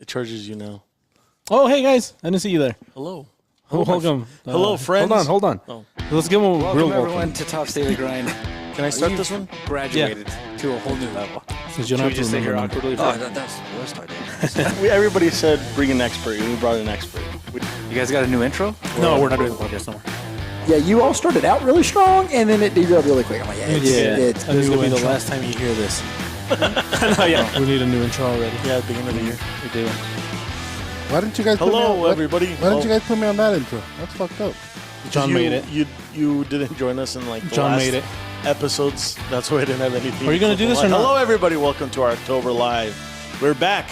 It charges you now. Oh, hey guys, I didn't see you there. Hello. Oh, welcome. Hello, friends. Hold on. Oh. Let's give them a Welcome real everyone welcome. to Top's Daily Grind. Can I start We've this one? Graduated to a whole new level. Since you Should don't we have just to sit here remember. awkwardly? That's the worst idea. Everybody said bring an expert, and we brought an expert. You guys got a new intro? No, we're not doing the podcast no more. Yeah, you all started out really strong, and then it derailed really quick. I'm like, it's This is gonna be the intro. last time you hear this. No, yeah, we need a new intro already. Yeah, at the beginning of the year. We do. Why didn't you guys put me Hello, on, everybody. Why didn't you guys put me on that intro? That's fucked up. John made it. You didn't join us in like the John last made it. episodes. That's why I didn't have anything. Are you gonna do this or not? Hello, everybody. Welcome to our October Live. We're back.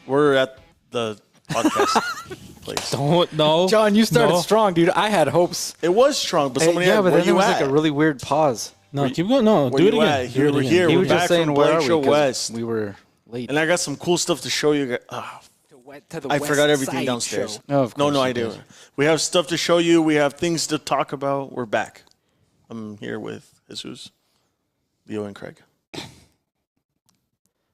We're at the podcast place. No. John, you started No. strong, dude. I had hopes. It was strong, but somebody yeah, had, but where then there you was at? like a really weird pause. No, keep going. No, Where do it you again. at? Do it Here, we're again. here. He We're was just back saying from where Blank are we? Show 'Cause West. we were late. And I got some cool stuff to show you guys. I forgot everything downstairs. Oh, of No, course I you do. did. We have stuff to show you. We have things to talk about. We're back. I'm here with Jesus, Leo, and Craig.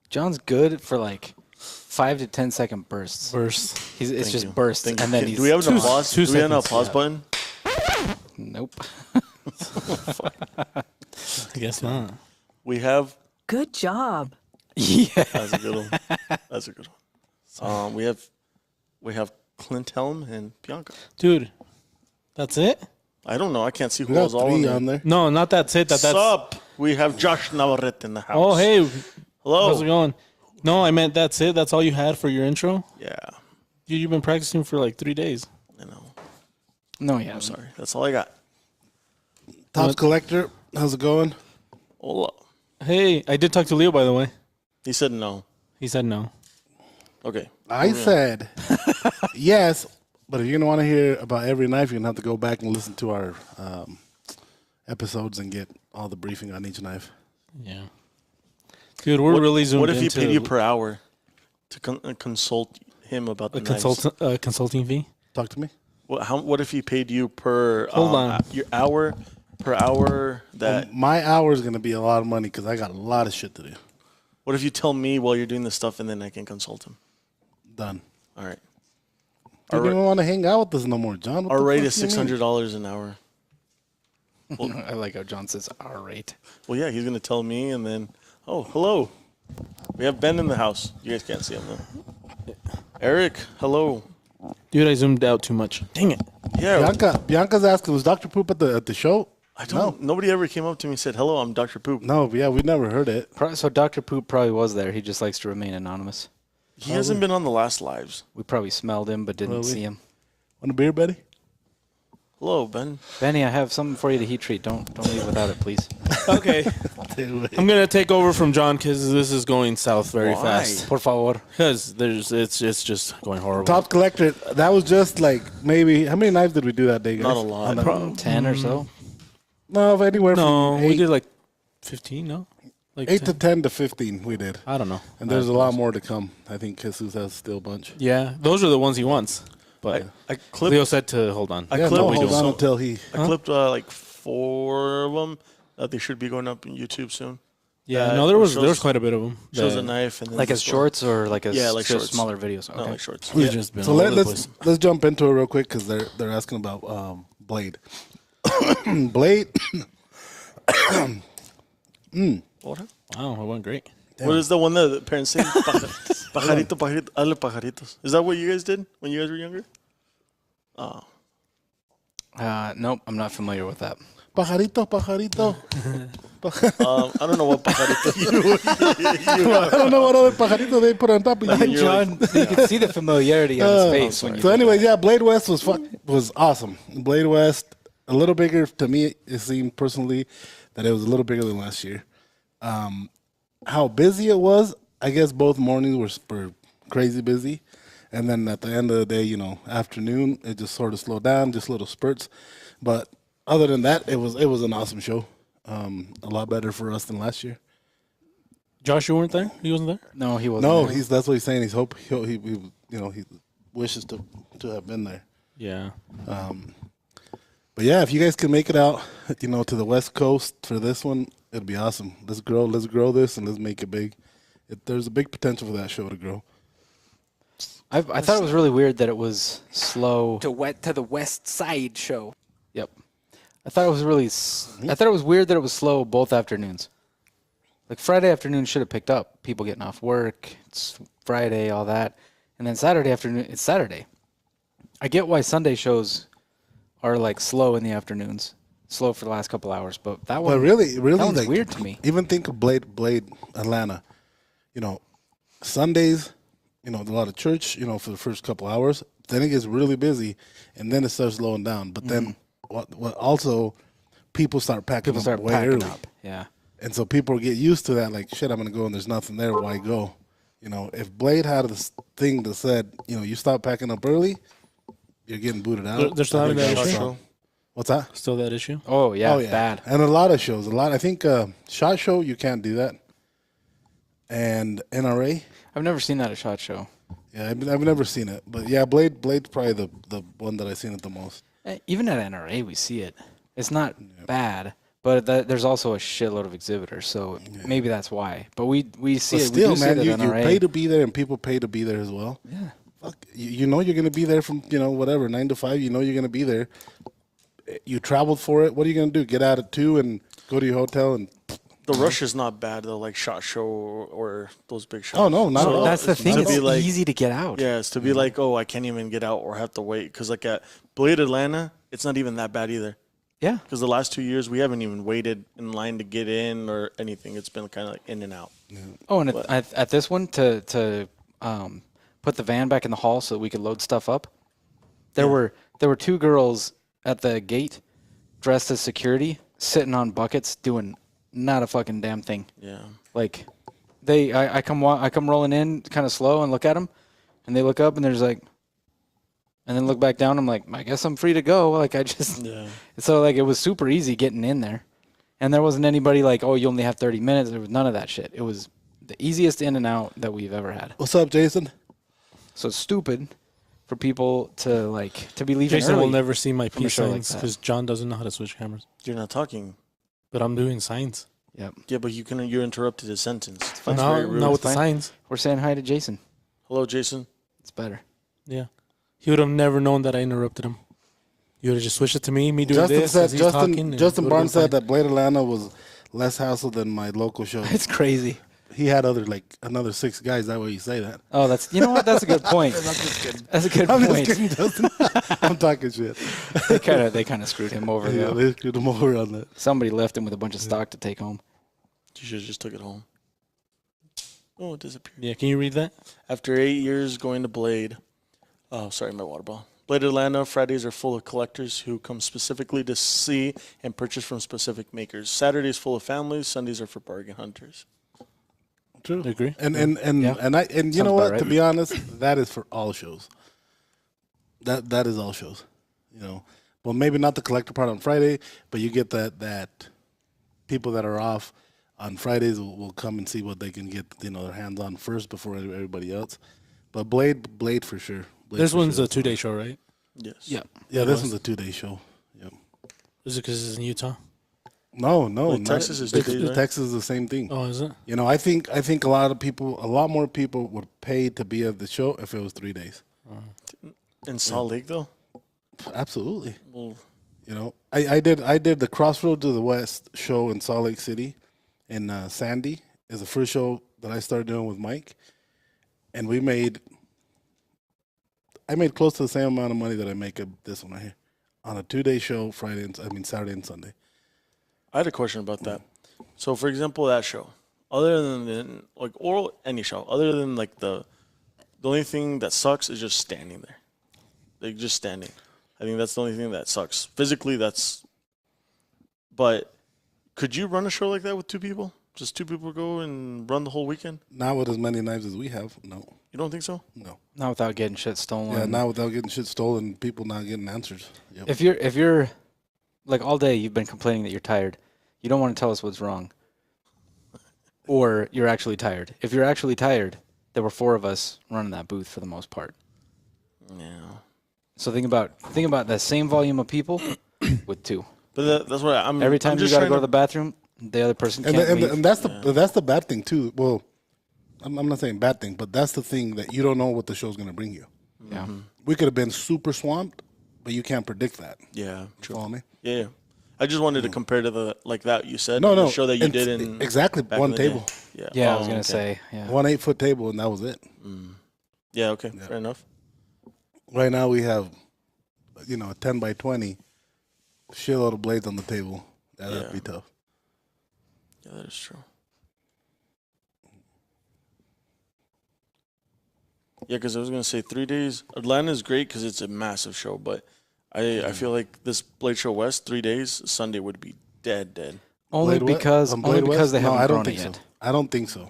John's good for like 5 to 10 second bursts. Burst. It's Thank just you. bursts, Thank and you. then he's Do we have an applause? two Do we have an seconds. applause button? nope. I guess not. We have. Good job. Yeah. That's a good one. That's a good one. We have Clint Helm and Bianca. Dude, that's it? I don't know. I can't see who We got else all three on on there. there. No, not that's it. That's Sup? We have Josh Navarrete in the house. Oh, hey. Hello. How's it going? No, I meant that's it. That's all you had for your intro? Yeah, Dude, you've been practicing for like 3 days. I know. No, yeah. I'm sorry. That's all I got. Topps Collector, how's it going? Hola. Hey, I did talk to Leo, by the way. He said no. He said no. Okay. I said yes, but if you're going to want to hear about every knife, you're going to have to go back and listen to our episodes and get all the briefing on each knife. Yeah. Dude, we're really zoomed What if he into paid you per hour to consult him about the a knives? consulting fee? Talk to me. What if he paid you per Hold on. your hour per hour that? My hour is going to be a lot of money because I got a lot of shit to do. What if you tell me while you're doing this stuff and then I can consult him? Done. All right. You don't even want to hang out with us no more, John. What Our the rate fuck is do you mean? $600 an hour. I like how John says our rate. Well, yeah, he's gonna tell me, and then hello. We have Ben in the house. You guys can't see him though. Eric, hello. Dude, I zoomed out too much. Dang it. Yeah, Bianca's asking, was Dr. Poop at the show? I don't. Nobody ever came up to me and said, "Hello, I'm Dr. Poop." No, yeah, we never heard it. So Dr. Poop probably was there. He just likes to remain anonymous. He hasn't been on the last lives. We probably smelled him but didn't Probably. see him. Want a beer, Betty? Hello, Ben. Benny, I have something for you to heat treat. Don't leave without it, please. Okay. I'm going to take over from John because this is going south very Why? fast. Por favor. Because it's just going horrible. Topps Collector, that was just like maybe, how many knives did we do that day, guys? Not a lot. On the- 10 or so. No, anywhere No, from we eight, did like 15, no? Like 8 to 10 to 15 we did. I don't know. And there's a lot more to come. I think Jesus has still a bunch. Yeah, those are the ones he wants. But I clipped. Leo said to hold on. I Yeah, clipped. no, hold on so- until he... I clipped like 4 of them. They should be going up on YouTube soon. Yeah, no, there was shows- quite a bit of them. Shows a knife and then Like the as story. shorts or like as Yeah, like just shorts. smaller videos? Okay. No, like shorts. We've just been So all over the let's place. jump into it real quick because they're asking about Blade. Blade. What? Wow, it went great. What is the one that the parents say? Pajarito, pajarito, hazle pajaritos. Is that what you guys did when you guys were younger? Oh. Nope, I'm not familiar with that. Pajarito, pajarito. I don't know what pajarito I don't know what other pajarito they put on top of you. John, you can see the familiarity on his face. When you So anyway, yeah, Blade West was awesome. Blade West, a little bigger to me. It seemed personally that it was a little bigger than last year. How busy it was, I guess both mornings were crazy busy. And then at the end of the day, afternoon, it just sort of slowed down, just little spurts. But other than that, it was an awesome show. A lot better for us than last year. Josh, you weren't there? He wasn't there? No, he wasn't. No, there. that's what he's saying. He wishes to have been there. Yeah. But yeah, if you guys can make it out, to the West Coast for this one, it'd be awesome. Let's grow this and let's make it big. There's a big potential for that show to grow. I thought it was really weird that it was slow. To the West Side show. Yep. I thought it was really. I thought it was weird that it was slow both afternoons. Like Friday afternoon should have picked up people getting off work. It's Friday, all that, and then Saturday afternoon. It's Saturday. I get why Sunday shows are like slow in the afternoons, slow for the last couple hours, but that one. But really, that one's like, weird to me. Even think of Blade Atlanta. You know, Sundays, you know, a lot of church, you know, for the first couple hours. Then it gets really busy, and then it starts slowing down. But then, what also, people start packing up way early. Yeah. And so people get used to that, like, shit, I'm going to go and there's nothing there, why go? You know, if Blade had this thing that said, you know, you stop packing up early, you're getting booted out. They're still having that Shot issue? Show. What's that? Still that issue? Oh yeah. Oh, yeah. Bad. And a lot of shows. I think Shot Show, you can't do that. And NRA. I've never seen that at SHOT Show. Yeah, I've never seen it. But yeah, Blade's probably the one that I've seen it the most. Even at NRA, we see it. It's not bad, but there's also a shitload of exhibitors, so maybe that's why. But we see But it. still, we do see man, it you at NRA. pay to be there and people pay to be there as well. Yeah. Fuck, you know you're going to be there from, you know, whatever, 9 to 5. You know you're going to be there. You traveled for it. What are you going to do? Get out at 2 and go to your hotel and... The rush is not bad though, like SHOT Show or those big shows. Oh, no, not at all. That's the It's thing. to It's be like- easy to get out. Yeah, it's to be like, oh, I can't even get out or have to wait. Because like at Blade Atlanta, it's not even that bad either. Yeah. Because the last 2 years, we haven't even waited in line to get in or anything. It's been kind of like in and out. Oh, and at this one, to put the van back in the hall so that we could load stuff up, there were 2 girls at the gate dressed as security, sitting on buckets, doing not a fucking damn thing. Yeah. Like, I come rolling in kind of slow and look at them, and they look up and there's like, and then look back down. I'm like, I guess I'm free to go. Like I just, Yeah. so like it was super easy getting in there, and there wasn't anybody like, oh, you only have 30 minutes. There was none of that shit. It was the easiest in and out that we've ever had. What's up, Jason? So it's stupid for people to be leaving Jason early. will never see my from a peace show like signs that. because John doesn't know how to switch cameras. You're not talking. But I'm doing signs. Yep. Yeah, but you interrupted his sentence. That's Now, very rude. now with the Fine. signs. We're saying hi to Jason. Hello, Jason. It's better. Yeah. He would have never known that I interrupted him. You would have just switched it to me doing Justin this said as he's talking. and Justin it would've Barnes been said fine. that Blade Atlanta was less hassle than my local show. It's crazy. He had another 6 guys. That way you say that. Oh, you know what? That's a good point. That's a good I'm point. just kidding, Justin. I'm talking shit. They kind of screwed him over. Yeah, though. they screwed him over on that. Somebody left him with a bunch of stock to take home. You should have just took it home. Oh, it disappeared. Yeah, can you read that? After 8 years going to Blade. Oh, sorry, my water bottle. Blade Atlanta Fridays are full of collectors who come specifically to see and purchase from specific makers. Saturdays full of families. Sundays are for bargain hunters. True. I agree. And Yeah. and you Sounds know what? about To right. be honest, that is for all shows. That is all shows. You know, well, maybe not the collector part on Friday, but you get that people that are off on Fridays will come and see what they can get, you know, their hands on first before everybody else. But Blade for sure. Blade This for one's sure. a 2-day show, right? Yes. Yeah. Yeah, this one's a 2-day show. Yep. Is it because it's in Utah? No, Like not- Texas is 2 days, right? Texas is the same thing. Oh, is it? You know, I think a lot more people would pay to be at the show if it was 3 days. In Salt Lake, though? Absolutely. Well, You know, I did the Crossroads of the West show in Salt Lake City, in Sandy. Is the first show that I started doing with Mike, and I made close to the same amount of money that I make at this one right here, on a 2-day show, Saturday and Sunday. I had a question about that. So, for example, that show, other than like or any show, other than like the only thing that sucks is just standing there, like just standing. I think that's the only thing that sucks physically. But could you run a show like that with 2 people? Just 2 people go and run the whole weekend? Not with as many knives as we have. No, You don't think so? no. Not without getting shit stolen. Yeah, not without getting shit stolen, people not getting answers. Yep. If you're like all day you've been complaining that you're tired, you don't want to tell us what's wrong. Or you're actually tired. If you're actually tired, there were 4 of us running that booth for the most part. Yeah. So think about that same volume of people with 2. But that's what I'm. Every time I'm you just got to trying go to the bathroom, the other person can't leave. And that's the bad thing too. Well, I'm not saying bad thing, but that's the thing that you don't know what the show's going to bring you. Yeah. We could have been super swamped, but you can't predict that. Yeah, You true. follow me? Yeah. I just wanted to compare to the like that you said. No, the no. show that you It's did in exactly back one in the day. table. Yeah. Yeah, I Oh, was gonna okay. say. Yeah. 1 8-foot table, and that was it. Yeah. Okay. Fair enough. Right now we have, a 10 by 20, shitload of blades on the table. That'd Yeah. be tough. Yeah, that is true. Yeah, because I was gonna say 3 days. Atlanta is great because it's a massive show, but I feel like this Blade Show West 3 days Sunday would be dead. Only Blade West- because on only Blade because West? they No, haven't I don't grown think it so. yet. I don't think so.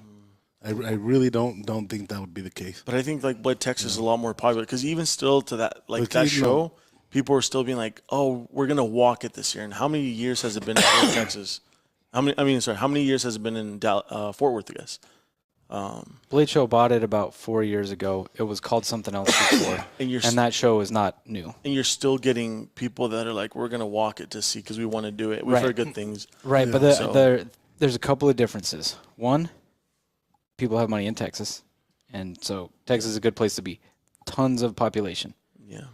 I really don't think that would be the case. But I think like Blade Texas is a lot more popular because even still to that like But that you know- show, people are still being like, "Oh, we're gonna walk it this year." And how many years has it been in Blade Texas? How many years has it been in Fort Worth? I guess. Blade Show bought it about 4 years ago. It was called something else before, And you're and that show is not new. and you're still getting people that are like, "We're gonna walk it to see because we want to do it." We've Right. heard good things. Right, but So- there's a couple of differences. One, people have money in Texas, and so Texas is a good place to be. Tons of population. Yeah.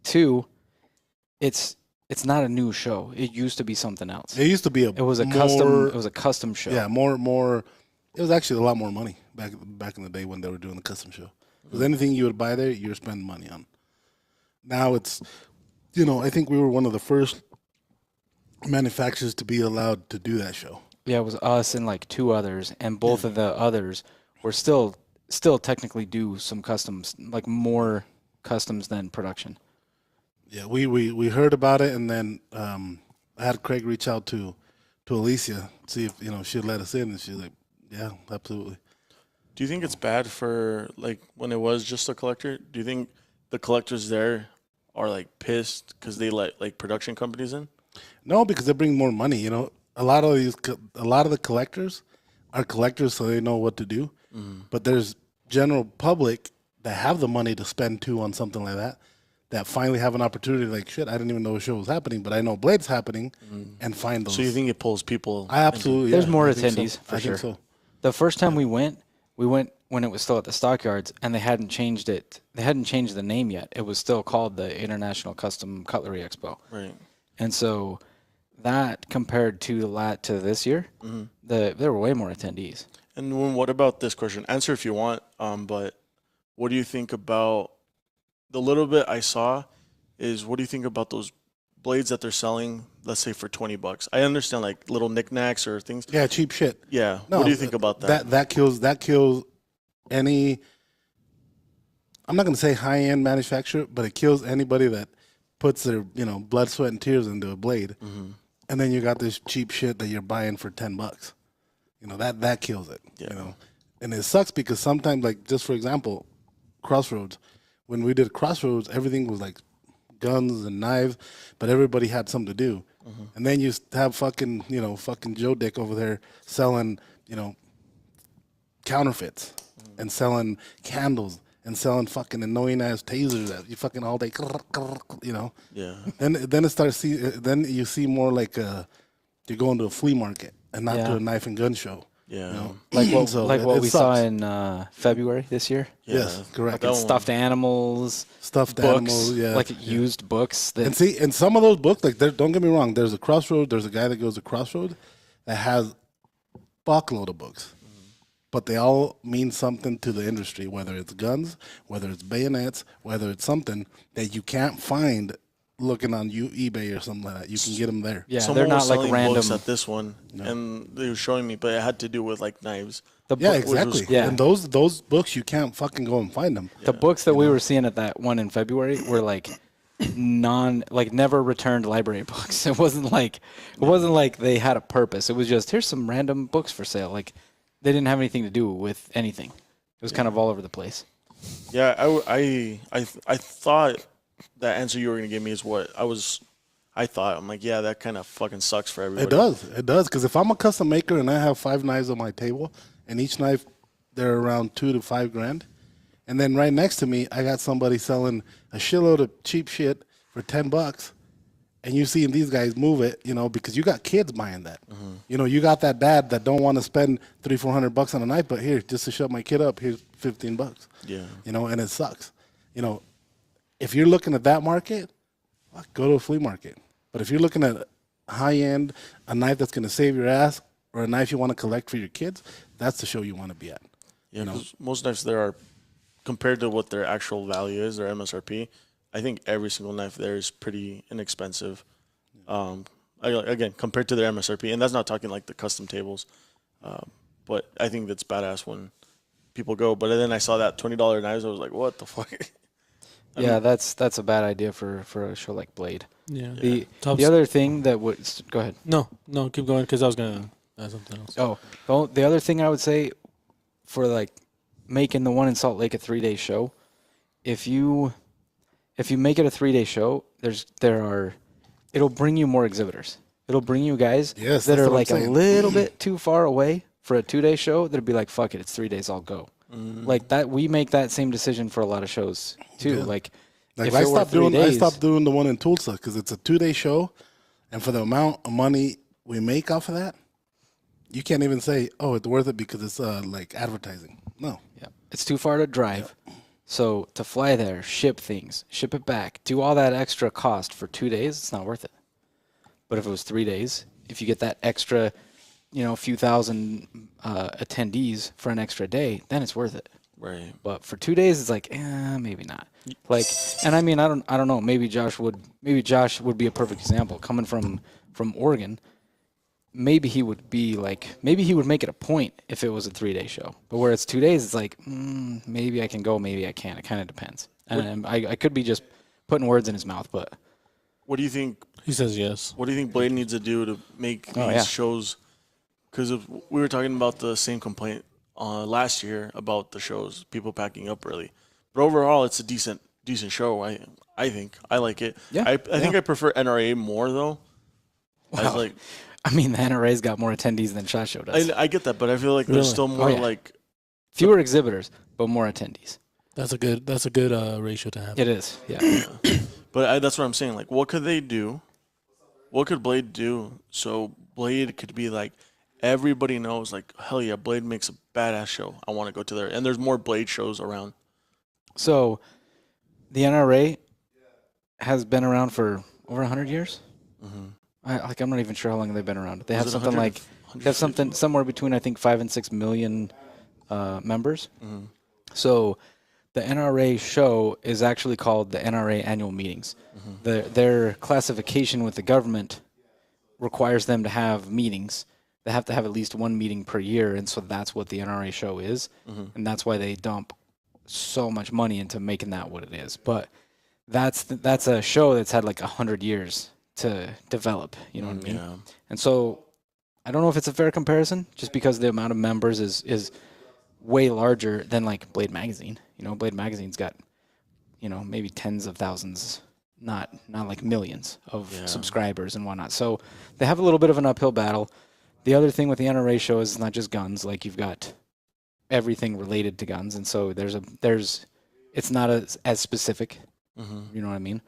Two, it's not a new show. It used to be something else. It used to be It was a custom show. Yeah, more. It was actually a lot more money back in the day when they were doing the custom show. Because anything you would buy there, you were spending money on. Now it's, I think we were one of the first manufacturers to be allowed to do that show. Yeah, it was us and like two others, and both of the others were still technically do some customs, like more customs than production. Yeah, we heard about it, and then I had Craig reach out to Alicia, see if she'd let us in, and she's like, "Yeah, absolutely." Do you think it's bad for like when it was just a collector? Do you think the collectors there are like pissed because they let like production companies in? No, because they bring more money. A lot of the collectors are collectors, so they know what to do. But there's general public that have the money to spend too on something like that finally have an opportunity. Like, shit, I didn't even know a show was happening, but I know Blade's happening, and find those. So you think it pulls people? I absolutely. There's yeah, more I think so. attendees, for I think sure. so. The first time we went when it was still at the stockyards, and they hadn't changed it. They hadn't changed the name yet. It was still called the International Custom Cutlery Expo. Right. And so that compared to this year, there were way more attendees. And what about this question? Answer if you want. But what do you think about the little bit I saw? Is what do you think about those blades that they're selling? Let's say for $20. I understand like little knickknacks or things. Yeah, cheap shit. Yeah. No, What do you think about that? That kills any. I'm not going to say high end manufacturer, but it kills anybody that puts their blood, sweat, and tears into a blade, and then you got this cheap shit that you're buying for $10. That kills it. Yeah. And it sucks because sometimes, like just for example, Crossroads. When we did Crossroads, everything was like guns and knives, but everybody had something to do. And then you have fucking Joe Dick over there selling counterfeits and selling candles and selling fucking annoying ass tasers that you fucking all day, Yeah. Then it starts then you see more like you're going to a flea market and not Yeah. to a knife and gun show. Yeah. Like what, So like it- what it we saw sucks. in February this year. Yes, Yeah. correct. That Like one- stuffed animals, Stuffed books, animals, yeah, like yeah. used books. That, And see, and some of those books, like don't get me wrong, there's a Crossroad, there's a guy that goes to Crossroad that has fuckload of books. But they all mean something to the industry, whether it's guns, whether it's bayonets, whether it's something that you can't find looking on eBay or something like that. You can get them there. yeah, Someone they're not was like selling random. books at this one, and they were showing me, but it had to do with like knives. The Yeah, book- exactly. was- Yeah. And those books, you can't fucking go and find them. The books that we were seeing at that one in February were like never returned library books. It wasn't like they had a purpose. It was just here's some random books for sale. Like they didn't have anything to do with anything. It was kind of all over the place. Yeah, I thought that answer you were gonna give me is what I thought. I'm like, yeah, that kind of fucking sucks for everybody. It does. Because if I'm a custom maker and I have 5 knives on my table, and each knife they're around $2,000 to $5,000, and then right next to me I got somebody selling a shitload of cheap shit for $10, and you seeing these guys move it, because you got kids buying that. You got that dad that don't want to spend $300-400 on a knife, but here, just to shut my kid up, here's $15. Yeah. And it sucks. If you're looking at that market, go to a flea market. But if you're looking at high end, a knife that's going to save your ass, or a knife you want to collect for your kids, that's the show you want to be at. Yeah, 'cause most knives there are, compared to what their actual value is, their MSRP, I think every single knife there is pretty inexpensive. Again, compared to their MSRP, and that's not talking like the custom tables. But I think that's badass when people go. But then I saw that $20 knives, I was like, what the fuck? Yeah, that's a bad idea for a show like Blade. Yeah. The Tops- other thing that would go ahead. No, keep going because I was gonna add something else. Oh, the other thing I would say for like making the one in Salt Lake a 3-day show, if you make it a 3-day show, it'll bring you more exhibitors. It'll bring you guys Yes, that that's are what I'm like a saying. little bit too far away for a 2-day show. That'd be like, fuck it, it's 3 days, I'll go. Like that, we make that same decision for a lot of shows too. Yeah. Like Like if I it were stopped 3 doing, I days, stopped doing the one in Tulsa because it's a 2-day show, and for the amount of money we make off of that, you can't even say, "Oh, it's worth it" because it's like advertising. No, Yeah, it's too far to drive. So to fly there, ship things, ship it back, do all that extra cost for 2 days, it's not worth it. But if it was 3 days, if you get that extra, few thousand attendees for an extra day, then it's worth it. Right. But for 2 days, it's like, maybe not. Like, and I mean, I don't know. Maybe Josh would be a perfect example. Coming from Oregon, maybe he would make it a point if it was a 3-day show. But where it's 2 days, it's like, maybe I can go, maybe I can't. It kind of depends. And I could be just putting words in his mouth, but What do you think? He says yes. What do you think Blade needs to do to make these shows? Because we were talking about the same complaint last year about the shows, people packing up early. But overall, it's a decent show. I think I like it. Yeah, I think I prefer NRA more though. wow. I mean, the NRA's got more attendees than SHOT Show does. I get that, but I feel like there's Really? still more yeah. like Fewer exhibitors, but more attendees. That's a good ratio to have. It is, yeah. But that's what I'm saying. Like, what could they do? What could Blade do so Blade could be like, everybody knows, like, hell yeah, Blade makes a badass show. I want to go to there. And there's more Blade shows around. So, the NRA has been around for over 100 years. I'm not even sure how long they've been around. They have Was it something 100? like they have something somewhere between I think 5 and 6 million members. So, the NRA show is actually called the NRA annual meetings. Their classification with the government requires them to have meetings. They have to have at least one meeting per year, and so that's what the NRA show is, and that's why they dump so much money into making that what it is. But that's a show that's had like 100 years to develop. You know what I mean? Yeah. And so I don't know if it's a fair comparison, just because the amount of members is way larger than like Blade Magazine. Blade Magazine's got maybe tens of thousands, not like millions of subscribers and whatnot. So they have a little bit of an uphill battle. The other thing with the NRA show is it's not just guns. Like, you've got everything related to guns, and so it's not as specific. You know what I mean?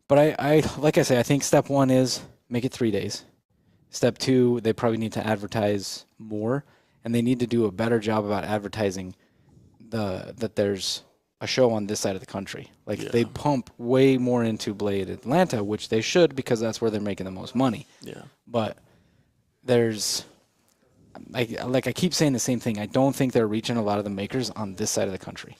But I like I say, I think step 1 is make it 3 days. Step 2, they probably need to advertise more, and they need to do a better job about advertising that there's a show on this side of the country. Like, they pump way more into Blade Atlanta, which they should, because that's where they're making the most money. Yeah. But I keep saying the same thing. I don't think they're reaching a lot of the makers on this side of the country.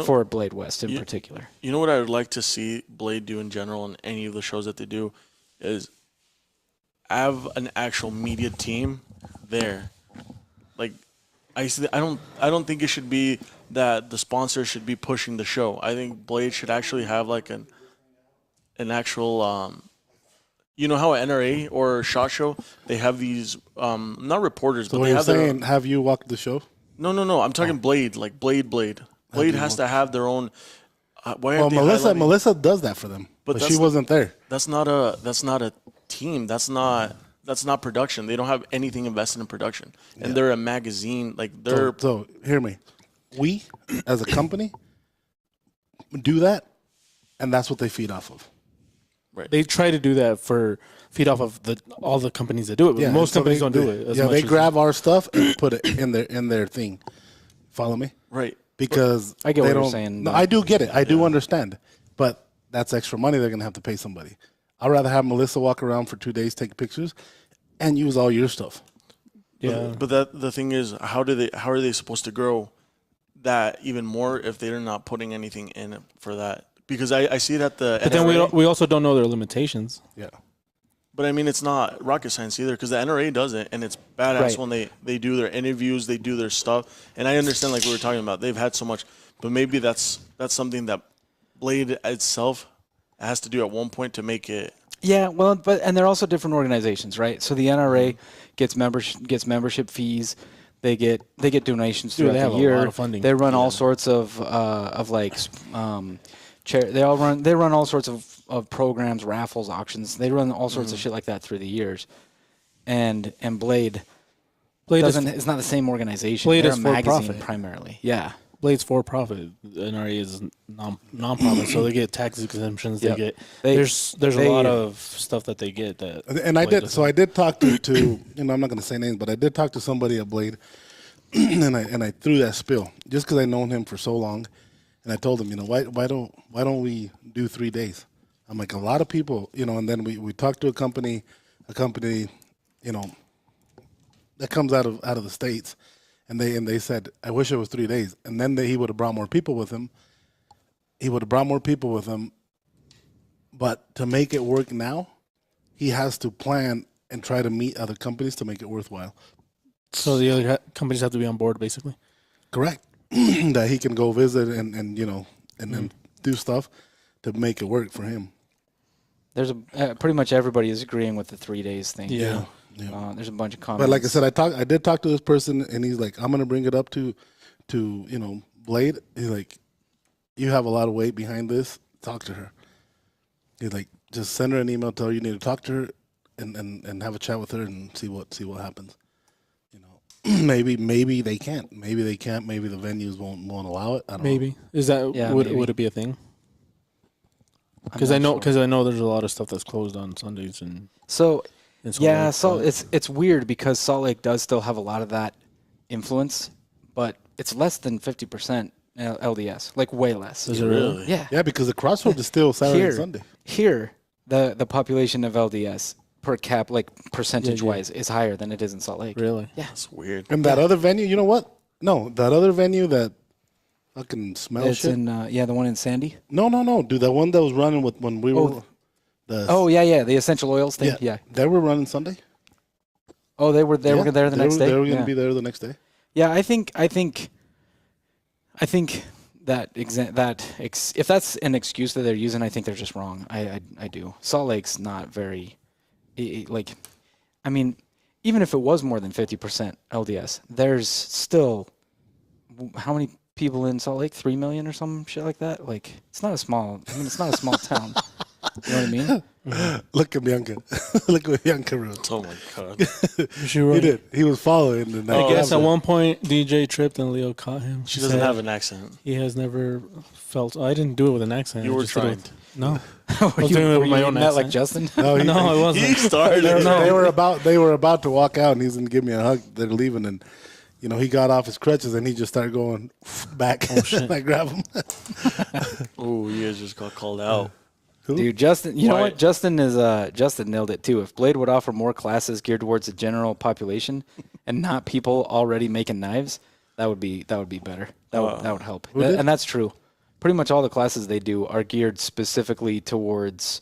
For Blade West in particular. You know what I would like to see Blade do in general in any of the shows that they do is have an actual media team there. Like, I don't think it should be that the sponsor should be pushing the show. I think Blade should actually have like an actual you know how at NRA or SHOT Show they have these not reporters, so but what they you're have saying, have you walked the show? No. I'm talking Blade, like Blade. Blade has to have their own. Why aren't Well, they highlighting- Melissa does that for them, but she that's- wasn't there. That's not a team. That's not production. They don't have anything invested in production, and they're a magazine. Like they're So hear me. We, as a company, do that, and that's what they feed off of. Right. They try to do that for feed off of all the companies that do it, but most so companies they- don't do they- it. As Yeah, much they as- grab our stuff and put it in their thing. Follow me? Right. Because I get they what you're don't- saying, No, but- I do get it. I do understand, but that's extra money they're gonna have to pay somebody. I'd rather have Melissa walk around for 2 days, take pictures, and use all your stuff. Yeah. But the thing is, how are they supposed to grow that even more if they're not putting anything in it for that? Because I see it at the But then NRA, we also don't know their limitations. Yeah. but I mean it's not rocket science either because the NRA does it and it's badass Right. when they do their interviews, they do their stuff, and I understand like we were talking about they've had so much, but maybe that's something that Blade itself has to do at one point to make it. Yeah, well, and they're also different organizations, right? So the NRA gets membership fees. They get donations Dude, throughout they have the a year. lot of funding. They run all sorts of like they run all sorts of programs, raffles, auctions. They run all sorts of shit like that through the years. And Blade Blade it's not the same organization. Blade They're is a for magazine profit. primarily. Yeah. Blade's for profit. The NRA is non-profit, so they get tax exemptions. Yep. They get They- there's they- a lot of stuff that they get that. And I Blade did. doesn't. So I did talk to I'm not going to say names, but I did talk to somebody at Blade, and I threw that spill just because I known him for so long, and I told him, why don't we do 3 days? I'm like a lot of people, and then we talked to a company, that comes out of the States, and they said I wish it was 3 days, and then he would have brought more people with him. But to make it work now, he has to plan and try to meet other companies to make it worthwhile. So the other companies have to be on board, basically. Correct. That he can go visit and then do stuff to make it work for him. There's pretty much everybody is agreeing with the 3 days thing. Yeah. There's a bunch of comments. But like I said, I did talk to this person, and he's like, I'm gonna bring it up to Blade. He's like, you have a lot of weight behind this. Talk to her. He's like, just send her an email, tell her you need to talk to her, and have a chat with her and see what happens. Maybe they can't. Maybe they can't. Maybe the venues won't allow it. I don't know. Maybe is that Yeah, would maybe. it be a thing? I'm Because I not know sure. there's a lot of stuff that's closed on Sundays and So Salt yeah, Lake, so but- it's weird because Salt Lake does still have a lot of that influence, but it's less than 50% LDS, like way less. Is it really? Yeah. Yeah, because the Crossroads is still Saturday and Sunday. Here, the population of LDS per cap, like percentage wise, is higher than it is in Salt Lake. Really? Yeah. That's weird. And that other venue, you know what? No, that other venue that fucking smells It's shit. in the one in Sandy. No, dude, that one that was running when we were. Oh yeah, the essential oils thing. Yeah. They were running Sunday. Oh, they were there the next day. They were going to Yeah. be there the next day. Yeah, I think that if that's an excuse that they're using, I think they're just wrong. I do. Salt Lake's not very I mean, even if it was more than 50% LDS, there's still how many people in Salt Lake? 3 million or some shit like that. Like it's not a small town. You know what I mean? Look at Bianca. Look what Bianca wrote. Oh my god. She He did. He was following the night. I guess at one point DJ tripped and Leo caught him. She doesn't have an accent. He has never felt. I didn't do it with an accent. You I were just did it trying. with- No, Were was doing it with my you own eating that like accent. Justin? No, no, I He wasn't. started. They were about to walk out, and he's going to give me a hug. They're leaving, and he got off his crutches, and he just started going back. and I grab him. Oh, you guys just got called out. Dude, Justin, you know Why- what? Justin nailed it too. If Blade would offer more classes geared towards the general population and not people already making knives, that would be better. That would help. did? And that's true. Pretty much all the classes they do are geared specifically towards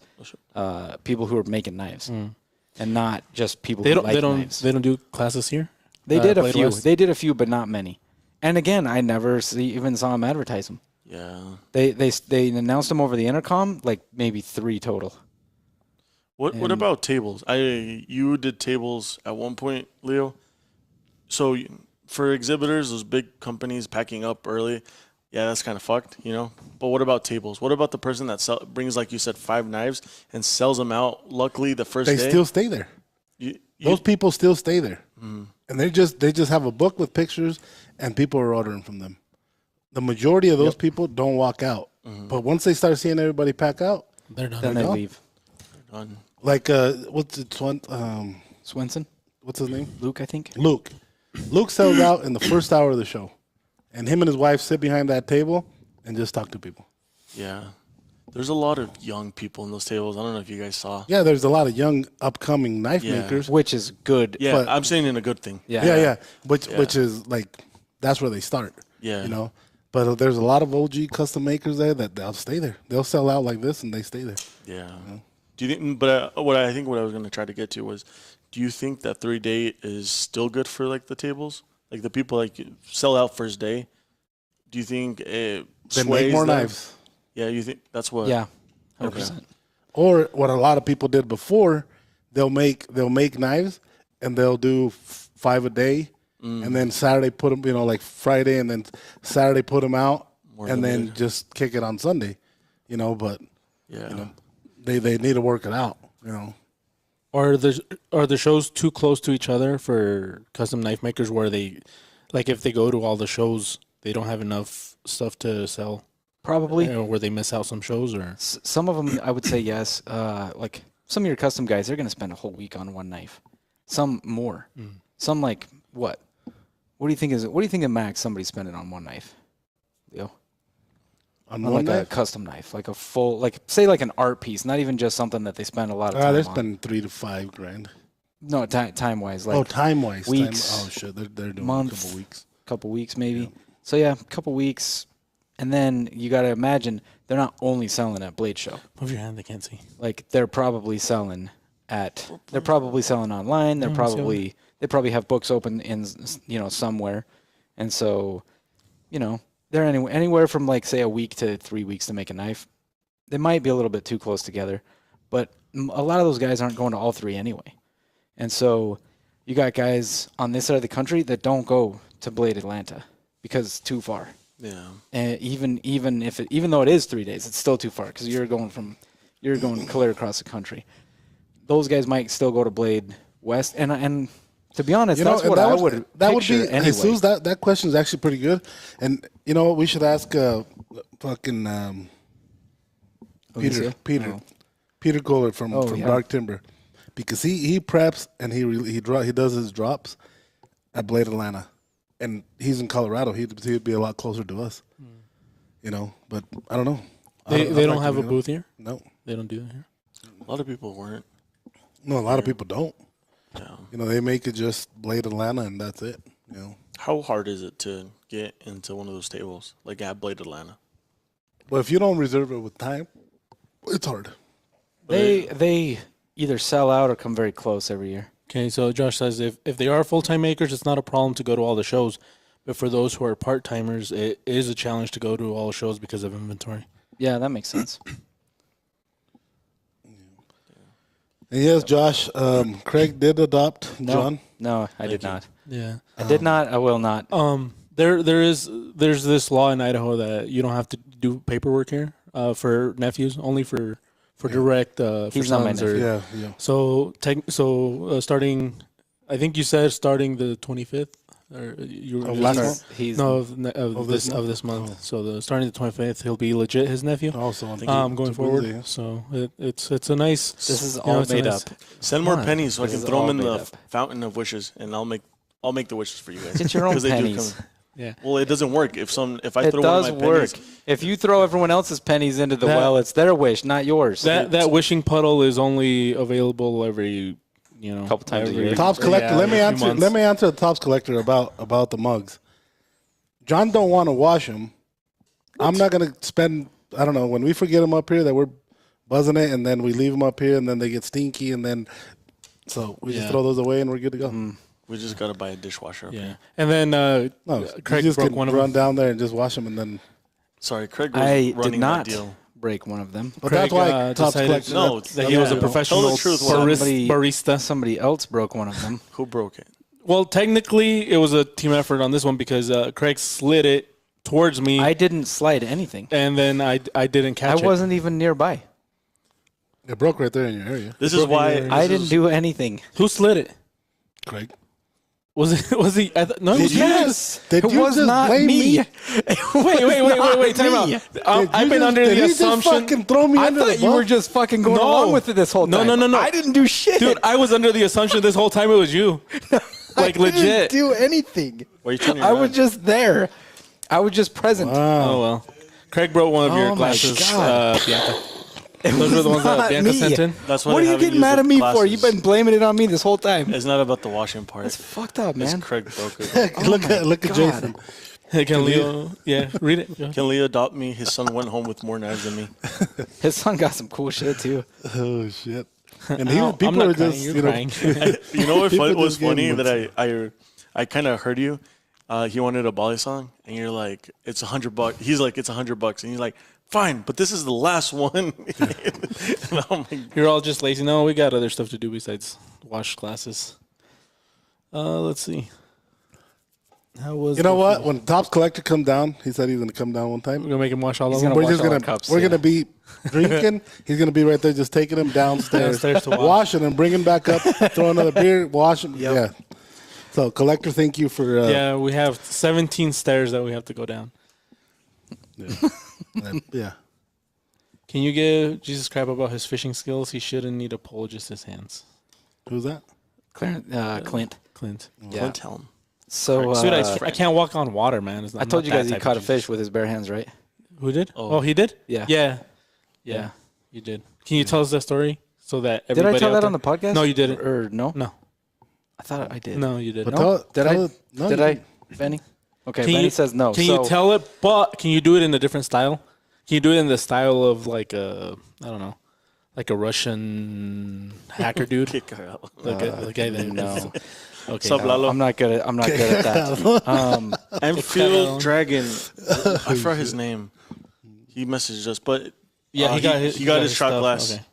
people who are making knives, and not just people They who don't. like knives. They don't do classes here. They did a Blade few. West? They did a few, but not many. And again, I never even saw them advertise them. Yeah. They announced them over the intercom, like maybe 3 total. What about tables? You did tables at one point, Leo. So for exhibitors, those big companies packing up early, yeah, that's kind of fucked, But what about tables? What about the person that brings, like you said, 5 knives and sells them out? Luckily, the first They day, still stay there. Those people still stay there, and they just have a book with pictures, and people are ordering from them. The majority of those people don't walk out, but once they start seeing everybody pack out, They're not. Then they go. leave. None. Like what's it? Swenson, What's his name? Luke, I think. Luke. Luke sells out in the first hour of the show, and him and his wife sit behind that table and just talk to people. Yeah. There's a lot of young people in those tables. I don't know if you guys saw. Yeah, there's a lot of young upcoming knife Yeah. makers. Which is good. Yeah, But- I'm saying in a good thing. Yeah. Yeah. Which is like that's where they start. Yeah. You know. But there's a lot of OG custom makers there that they'll stay there. They'll sell out like this and they stay there. Yeah. Do you think? But what I was going to try to get to was, do you think that 3-day is still good for like the tables, like the people like sell out first day? Do you think it Then sways make more them? knives. Yeah, you think that's what? Yeah. Okay. 100%. Or what a lot of people did before, they'll make knives and they'll do 5 a day, and then Saturday put them, like Friday, and then Saturday put them out, and then limited. just kick it on Sunday, But Yeah. they need to work it out, Are the shows too close to each other for custom knife makers where they, like if they go to all the shows, they don't have enough stuff to sell? Probably. Where they miss out some shows or? Some of them, I would say yes. Like some of your custom guys, they're going to spend a whole week on one knife. Some more. Some like what? What do you think the max somebody's spending on one knife? Leo? On On one like a knife, custom knife, like a full, like say like an art piece, not even just something that they spend a lot of time they're on. spending $3,000 to $5,000. No, time wise, like Time wise, weeks, Oh shit, they're doing month, a couple weeks. couple weeks maybe. So yeah, a couple weeks, and then you got to imagine they're not only selling at Blade Show. Move your hand, they can't see. Like they're probably selling online. They probably have books open in somewhere, and so they're anywhere from like say a week to 3 weeks to make a knife. They might be a little bit too close together, but a lot of those guys aren't going to all three anyway, and so you got guys on this side of the country that don't go to Blade Atlanta because it's too far. Yeah. And even though it is 3 days, it's still too far because you're going clear across the country. Those guys might still go to Blade West, and to be honest, that's what I would picture be anyway. Jesus, that question is actually pretty good, and we should ask fucking Alicia? Peter Kohler from yeah. Dark Timber, because he preps and he does his drops at Blade Atlanta, and he's in Colorado. He'd be a lot closer to us, But I don't know. They don't have a booth here? No, They don't do that here? A lot of people weren't. no, a lot of people don't. Yeah. They make it just Blade Atlanta and that's it. How hard is it to get into one of those tables, like at Blade Atlanta? But if you don't reserve it with time, it's hard. They either sell out or come very close every year. Okay, so Josh says if they are full-time makers, it's not a problem to go to all the shows. But for those who are part-timers, it is a challenge to go to all shows because of inventory. Yeah, that makes sense. And yes, Josh, Craig did adopt John. No, I did not. Yeah. I did not. I will not. There's this law in Idaho that you don't have to do paperwork here for nephews, only for direct for He's not my sons or nephew. Yeah. So starting, I think you said starting the 25th or you Of last month? He's of this month. So starting the 25th, he'll be legit his nephew. Also, on Going forward. Wednesday, yeah. So it's a nice. This is you all it's a made nice- up. Send more Why? pennies so I This can is throw them in all the made up. fountain of wishes, and I'll make the wishes for you guys. Get your own 'Cause they do pennies. come- Yeah. Well, it doesn't work if I It throw one does of my work. pennies. If you throw everyone else's pennies into the That- well, it's their wish, not yours. That wishing puddle is only available every Couple times a every- year. Tops collector. Yeah, let me every few answer. months. Let me answer the Tops collector about the mugs. John don't want to wash them. I'm not gonna spend. I don't know when we forget them up here that we're buzzing it, and then we leave them up here, and then they get stinky, and then so we just Yeah. throw those away, and we're good to go. We just gotta buy a dishwasher. Okay? Yeah. And then No, Craig you just broke can one of run them. down there and just wash them, and then. Sorry, Craig was I running did not that deal. break one of them. But that's why Tops decided collector. No, that he was a Yeah. professional Tell the truth, what happened? barista. Somebody else broke one of them. Who broke it? Well, technically, it was a team effort on this one because Craig slid it towards me, I didn't slide anything. and then I didn't I catch it. wasn't even nearby. It broke right there in your area, This is why I didn't do anything. Who slid it? Craig. Was it? Was he? No, it was you. Yes. Did It you was just not blame me. me? Wait. Time out. I've been under Did the he just assumption. fucking throw me I under the thought you were bus? just fucking going No. along with it this whole No, time. no. I didn't do shit. Dude, I was under the assumption this whole time it was you. Like I legit. didn't do anything. Why are you turning I was around? just there. I was just present. Oh well. Craig broke one of Oh your my glasses, God. Bianca. It Those were the ones that not Bianca me. sent in. That's why What they are you haven't getting used mad the at me for? glasses. You've been blaming it on me this whole time. It's not about the washing part. It's fucked up, It's man. Craig broke it. look at God. Jason. Hey, can Leo? Yeah, read it. Yeah. Can Leo adopt me? His son went home with more knives than me. His son got some cool shit too. Oh shit! And No, I'm people not are crying. just You're crying. You know what People was just gave funny him that I kind of heard you. He wanted a Bali song, and you're like, it's $100. He's like, it's $100, and you're like, fine, but this is the last one. And I'm like, You're all just lazy. No, we got other stuff to do besides wash glasses. Let's see. How was? You know the- what? When Topps Collector come down, he said he's gonna come down one We're time. gonna make him wash all He's of them. gonna We're wash just all gonna the cups, we're yeah. gonna be drinking. He's gonna be right there, just taking him downstairs, Downstairs to wash. washing him, bringing back up, throw another beer, wash him. Yeah. So Collector, thank you for. Yeah, we have 17 stairs that we have to go down. Yeah. Can you give Jesus crap about his fishing skills? He shouldn't need a pole, just his hands. Who's that? Clint. Clint. Yeah. don't tell him. So Dude, I can't walk on water, man. I told you guys he caught a fish with his bare hands, right? Who did? Oh. Oh, he did? Yeah. Yeah. You did. Can you tell us that story so that Did everybody I tell out that there- on the podcast? No, you didn't. Or no? No. I thought I did. No, you didn't. But No? tell- Did I? tell it- no, Did you I? didn't. Benny? Okay, Can Benny you, says no. Can so, you tell it? But can you do it in a different style? Can you do it in the style of like a, I don't know, like a Russian hacker dude? Kick her out. Like the guy that No. Okay. Sup, Lalo? I'm not good at that. Enfield Dragon. I forgot his name. He messaged us, but Yeah, he got his. he got his shot stuff. glass. Okay.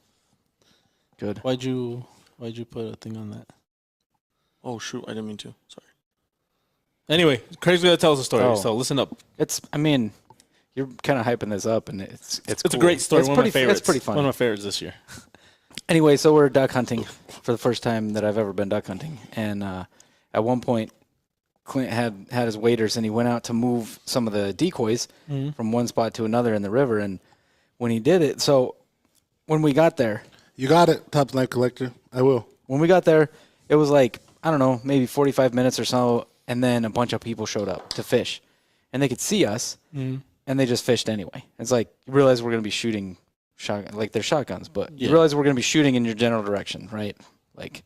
Good. Why'd you put a thing on that? Oh shoot, I didn't mean to. Sorry. Anyway, Craig's gonna tell us a story. Oh. So listen up. I mean, you're kind of hyping this up, and it's It's cool. a great story. It's One pretty, of my favorites. It's pretty fun. One of my favorites this year. Anyway, so we're duck hunting for the first time that I've ever been duck hunting, and at one point, Clint had his waders, and he went out to move some of the decoys from one spot to another in the river, and when he did it, so when we got there, You got it, Topps Knife Collector. I will. when we got there, it was like, I don't know, maybe 45 minutes or so, and then a bunch of people showed up to fish, and they could see us, and they just fished anyway. It's like, you realize we're going to be shooting like they're shotguns, but you Yeah. realize we're going to be shooting in your general direction, right? Like,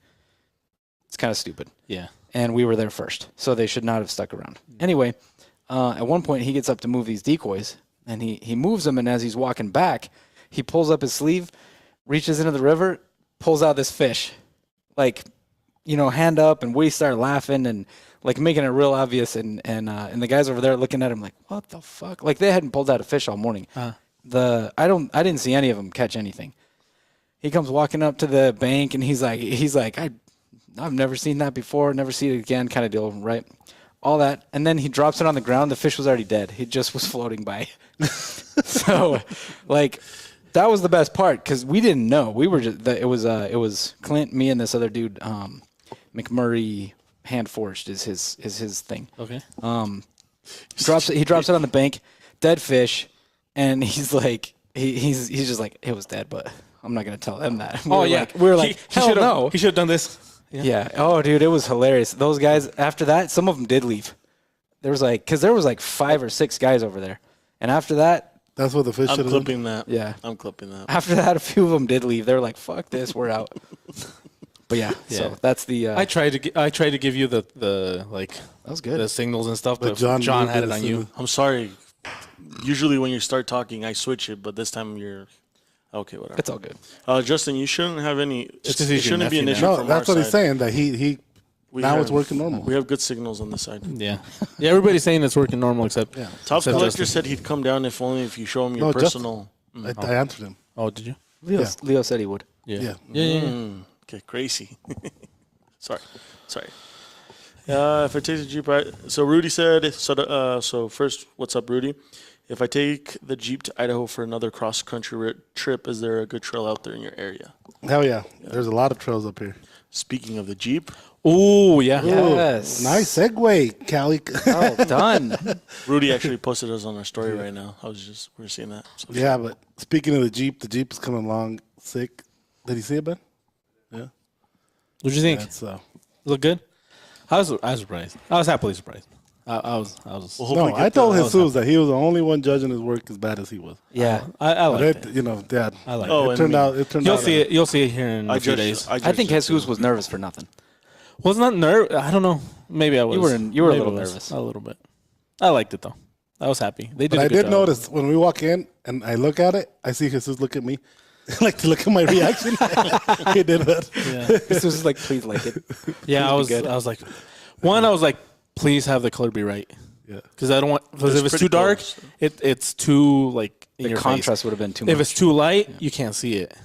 it's kind of stupid. Yeah. And we were there first, so they should not have stuck around. Anyway, at one point, he gets up to move these decoys, and he moves them, and as he's walking back, he pulls up his sleeve, reaches into the river, pulls out this fish, like, hand up, and we start laughing and like making it real obvious, and the guys over there looking at him like, what the fuck? Like they hadn't pulled out a fish all morning. I didn't see any of them catch anything. He comes walking up to the bank, and he's like, I've never seen that before, never see it again, kind of deal, right? All that, and then he drops it on the ground. The fish was already dead. He just was floating by. So, like, that was the best part because we didn't know. We were just it was Clint, me, and this other dude, McMurray hand forged is his thing. Okay. He drops it on the bank, dead fish, and he's like he's just like, it was dead, but I'm not gonna tell them that. We were like, hell should've- no. He should have done this. Yeah. Oh, dude, it was hilarious. Those guys, after that, some of them did leave. There was like 5 or 6 guys over there. And after that, That's what the fish I'm should have done. clipping that. Yeah. I'm clipping that. a few of them did leave. They were like, fuck this, we're out. But yeah, so that's the, I tried to give you the like that was good. the signals and stuff, but John John moved had it it on as you. soon I'm sorry. Usually when you start talking, I switch it, but this time you're okay. Whatever. It's all good. Justin, you shouldn't have any. Just 'cause he's It your shouldn't be an nephew issue No, from that's our what he's side. saying. That he We now have- it's working normal. We have good signals on this side. Yeah. Yeah. Everybody's saying it's working normal except. Yeah. Top except collector Justin. said he'd come down if you show him your No, personal. I answered him. Oh, did you? Leo said he would. Yeah. Okay, crazy. Sorry. If I take the Jeep, so Rudy said, so first, what's up, Rudy? If I take the Jeep to Idaho for another cross-country trip, is there a good trail out there in your area? Hell yeah. There's a lot of trails up here. Speaking of the Jeep, Oh yeah. Yes. Nice segue, Cali. Well done. Rudy actually posted us on our story right now. We're seeing that. So Yeah, but speaking of the Jeep is coming along sick. Did you see it, Ben? Yeah. What'd you think? That's Look good? I was surprised. I was happily surprised. I was. We'll no. hopefully I get told the- Jesus that he was the only one judging his work as bad as he was. Yeah. I But liked it, it. you know, Dad. I like Oh, it. It and turned me. out. It turned You'll out. see it. You'll see it here in a few days. I think judged it Jesus too. was nervous for nothing. Was not nervous. I don't know. Maybe I was. You were a Maybe little I was. nervous. A little bit. I liked it though. I was happy. They did. But a I good did job. notice when we walk in and I look at it, I see Jesus look at me, like to look at my reaction. He did that. Yeah. This was like, please like it. Yeah. I was. good. I was like, one. I was like, please have the color be right. Yeah. Because I don't want. Because if it's pretty too dark, close. it's too like in The your contrast face. would have been too much. If it's too light, you can't see it.